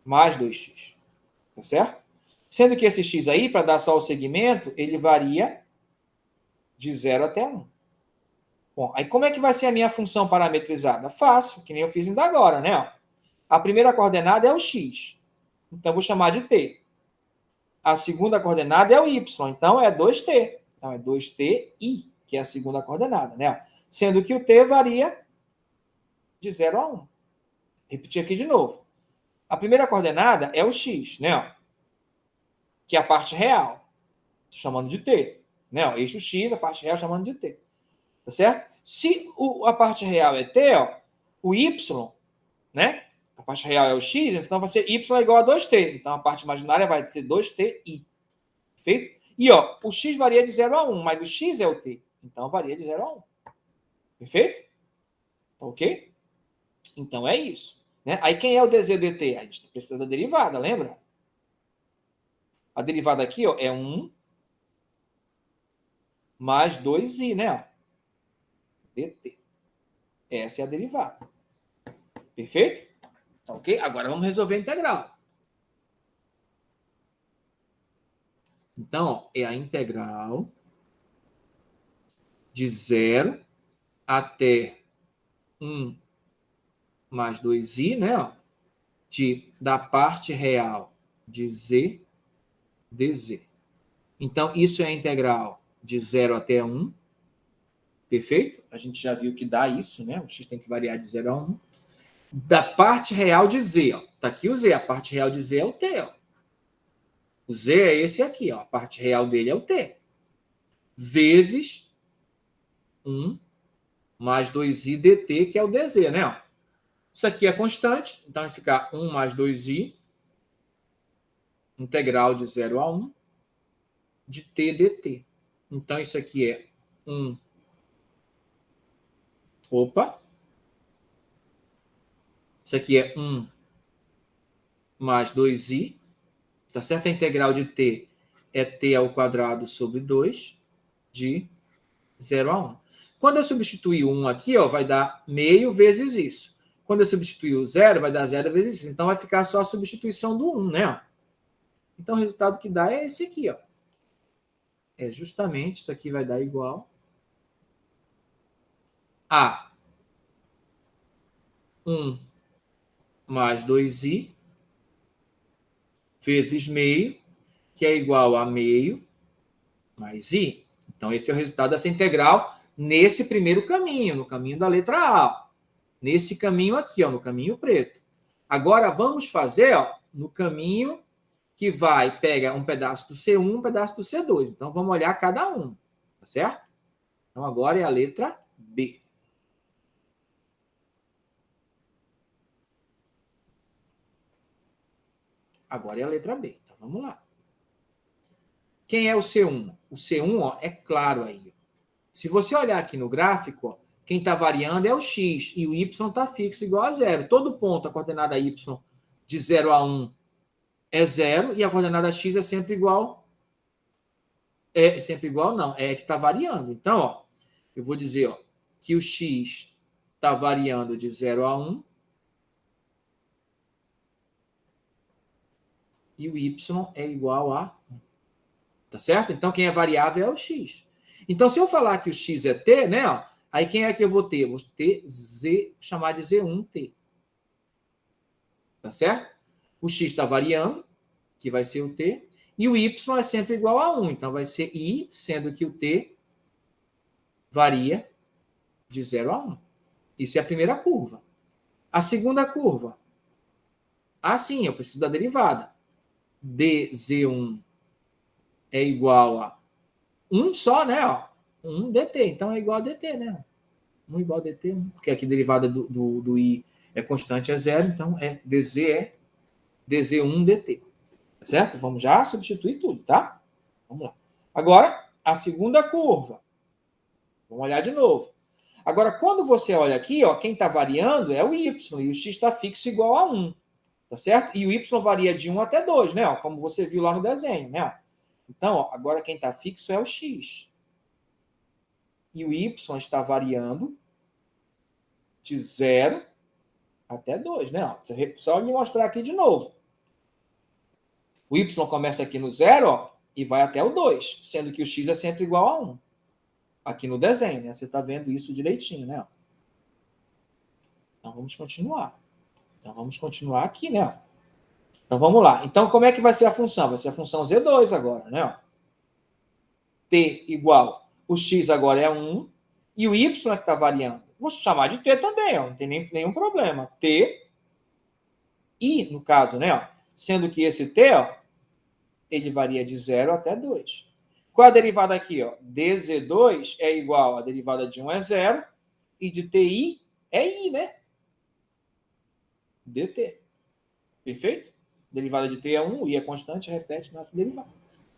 mais 2x. Tá certo? Sendo que esse x aí, para dar só o segmento, ele varia de 0 até 1. Bom, aí como é que vai ser a minha função parametrizada? Fácil, que nem eu fiz ainda agora, né? A primeira coordenada é o x. Então, eu vou chamar de t. A segunda coordenada é o y. Então, é 2t. Então, é 2ti, que é a segunda coordenada, né? Sendo que o t varia de 0 a 1. Repetir aqui de novo. A primeira coordenada é o x, né? Que é a parte real. Chamando de t. Né? O eixo x, a parte real chamando de t. Tá certo? Se a parte real é t, ó, o y, né? A parte real é o x, então vai ser y igual a 2t. Então a parte imaginária vai ser 2ti. Perfeito? E ó, o x varia de 0 a 1, mas o x é o t. Então varia de 0 a 1. Perfeito? Ok? Então é isso. Né? Aí quem é o dz dt? A gente precisa da derivada, lembra? A derivada aqui ó, é 1 mais 2i, né? dt. Essa é a derivada. Perfeito? Ok? Agora vamos resolver a integral. Então, ó, é a integral de 0 até 1 mais 2i, né? Ó, da parte real de z dz. Então, isso é a integral de 0 até 1. Perfeito? A gente já viu que dá isso, né? O x tem que variar de 0 a 1. Da parte real de z, ó. Tá aqui o z. A parte real de z é o t, ó. O z é esse aqui, ó. A parte real dele é o t. Vezes 1 mais 2i dt, que é o dz, né? Isso aqui é constante, então vai ficar 1 mais 2i, integral de 0 a 1, de t dt. Então, isso aqui é 1. Opa! Isso aqui é 1 mais 2i, tá certo? A integral de t é t ao quadrado sobre 2, de 0 a 1. Quando eu substituir 1 aqui, ó, vai dar meio vezes isso. Quando eu substituir o 0, vai dar 0 vezes isso. Então, vai ficar só a substituição do 1, né? Então, o resultado que dá é esse aqui, ó. É justamente, isso aqui vai dar igual a 1 mais 2i vezes meio, que é igual a meio mais i. Então, esse é o resultado dessa integral nesse primeiro caminho, no caminho da letra A. Nesse caminho aqui, ó, no caminho preto. Agora, vamos fazer ó, no caminho que vai pegar um pedaço do C1 um pedaço do C2. Então, vamos olhar cada um, tá certo? Então, agora é a letra B. Agora é a letra B. Então, vamos lá. Quem é o C1? O C1 ó, é claro aí. Se você olhar aqui no gráfico, ó, quem está variando é o x e o y está fixo igual a zero. Todo ponto, a coordenada y de 0 a 1 é 0 e a coordenada x é sempre igual. É sempre igual, não. É que está variando. Então, ó, eu vou dizer ó, que o x está variando de 0 a 1 e o y é igual a 1. Tá certo? Então, quem é variável é o x. Então, se eu falar que o x é t, né? Ó, aí quem é que eu vou ter? Eu vou ter z, vou chamar de z1t. Tá certo? O x está variando, que vai ser o t, e o y é sempre igual a 1. Então, vai ser i, sendo que o t varia de 0 a 1. Isso é a primeira curva. A segunda curva. Ah, sim, eu preciso da derivada. dz1 é igual a 1 só, né? Ó, 1 dt. Então, é igual a dt, né? 1 igual a dt, 1. Porque aqui a derivada do i é constante, é 0. Então, dz é dz1 dt. Certo? Vamos já substituir tudo, tá? Vamos lá. Agora, a segunda curva. Vamos olhar de novo. Agora, quando você olha aqui, ó, quem está variando é o y, e o x está fixo igual a 1. Tá certo? E o y varia de 1 até 2, né? Ó, como você viu lá no desenho, né? Então, ó, agora quem está fixo é o x. E o y está variando de 0 até 2, né? Ó, só me mostrar aqui de novo. O y começa aqui no 0, ó, e vai até o 2, sendo que o x é sempre igual a 1. Aqui no desenho, né? Você está vendo isso direitinho, né? Então, vamos continuar. Então, vamos continuar aqui, né? Então, vamos lá. Então, como é que vai ser a função? Vai ser a função Z2 agora, né? T igual, o x agora é 1, e o y é que está variando. Vou chamar de T também, ó, não tem nenhum problema. T, e, no caso, né? Sendo que esse T, ó, ele varia de 0 até 2. Qual é a derivada aqui? Ó? dz2 é igual a derivada de 1 é 0 e de ti é i, né? dt. Perfeito? Derivada de t é 1, i é constante, repete nossa derivada.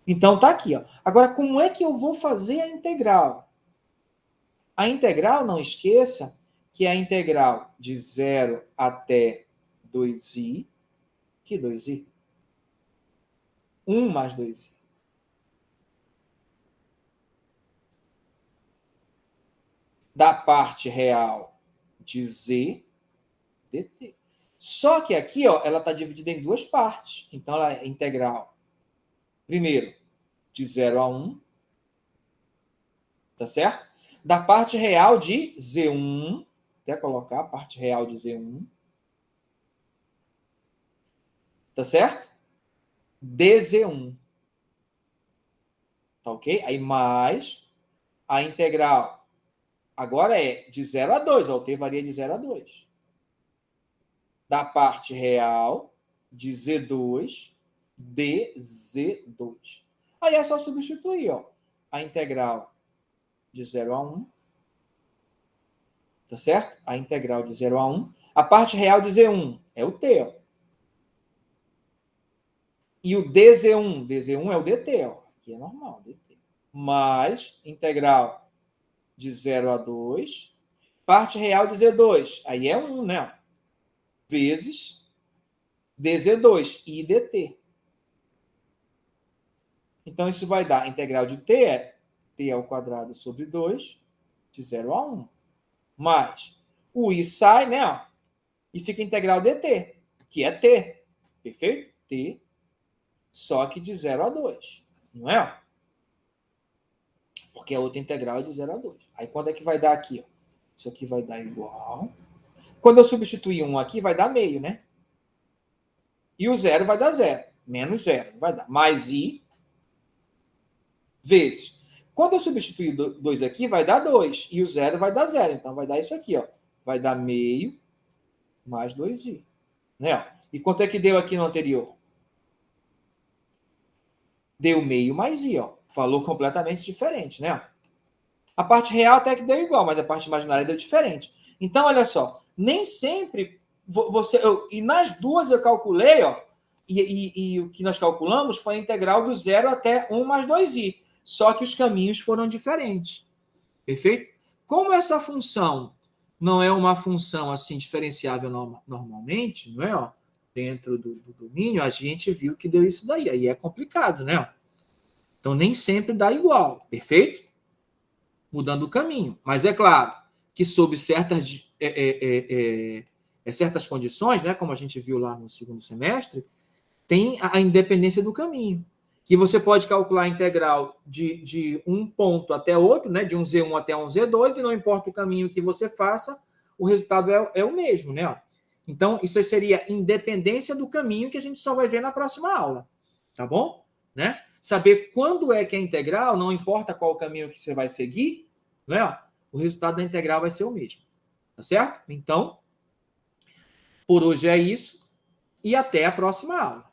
Então, tá aqui. Ó. Agora, como é que eu vou fazer a integral? A integral, não esqueça, que é a integral de 0 até 2i. Que 2i? 1 mais 2i. Da parte real de z dt. Só que aqui, ó, ela está dividida em duas partes. Então, ela é integral, primeiro, de 0 a 1, tá certo? Da parte real de z1, quer colocar a parte real de z1, tá certo? dz1, tá ok? Aí, mais a integral, agora é de 0 a 2, ó, o t varia de 0 a 2. Da parte real de z2, dz2. Aí é só substituir, ó, a integral de 0 a 1, tá certo? A integral de 0 a 1. A parte real de z1 é o t, ó. E o dz1 é o dt, ó. Aqui é normal, dt. Mais integral de 0 a 2. Parte real de z2, aí é 1, né? Vezes dz2 e dt. Então, isso vai dar integral de t ao quadrado sobre 2, de 0 a 1. Mais o i sai, né? e fica integral dt, que é t. Perfeito? T, só que de 0 a 2. Não é? Porque a outra integral é de 0 a 2. Aí quando é que vai dar aqui? Ó? Isso aqui vai dar igual. Quando eu substituir 1 aqui, vai dar meio, né? E o 0 vai dar 0. Menos 0. Vai dar mais i vezes. Quando eu substituir 2 aqui, vai dar 2. E o 0 vai dar 0. Então vai dar isso aqui, ó. Vai dar meio mais 2i. Né? E quanto é que deu aqui no anterior? Deu meio mais i, ó. Valor completamente diferente, né? A parte real até que deu igual, mas a parte imaginária deu diferente. Então, olha só, nem sempre você... e nas duas eu calculei, ó, e o que nós calculamos foi a integral do 0 até 1 mais 2i. Só que os caminhos foram diferentes. Perfeito? Como essa função não é uma função assim diferenciável normalmente, não é? Ó, dentro do domínio, a gente viu que deu isso daí. Aí é complicado, né? Então, nem sempre dá igual. Perfeito? Mudando o caminho. Mas é claro que sob certas, certas condições, né, como a gente viu lá no segundo semestre, tem a independência do caminho. Que você pode calcular a integral de um ponto até outro, né, de um Z1 até um Z2, e não importa o caminho que você faça, o resultado é o mesmo. Né? Então, isso seria independência do caminho que a gente só vai ver na próxima aula. Tá bom? Né? Saber quando é que é integral, não importa qual o caminho que você vai seguir, né? O resultado da integral vai ser o mesmo. Tá certo? Então, por hoje é isso e até a próxima aula.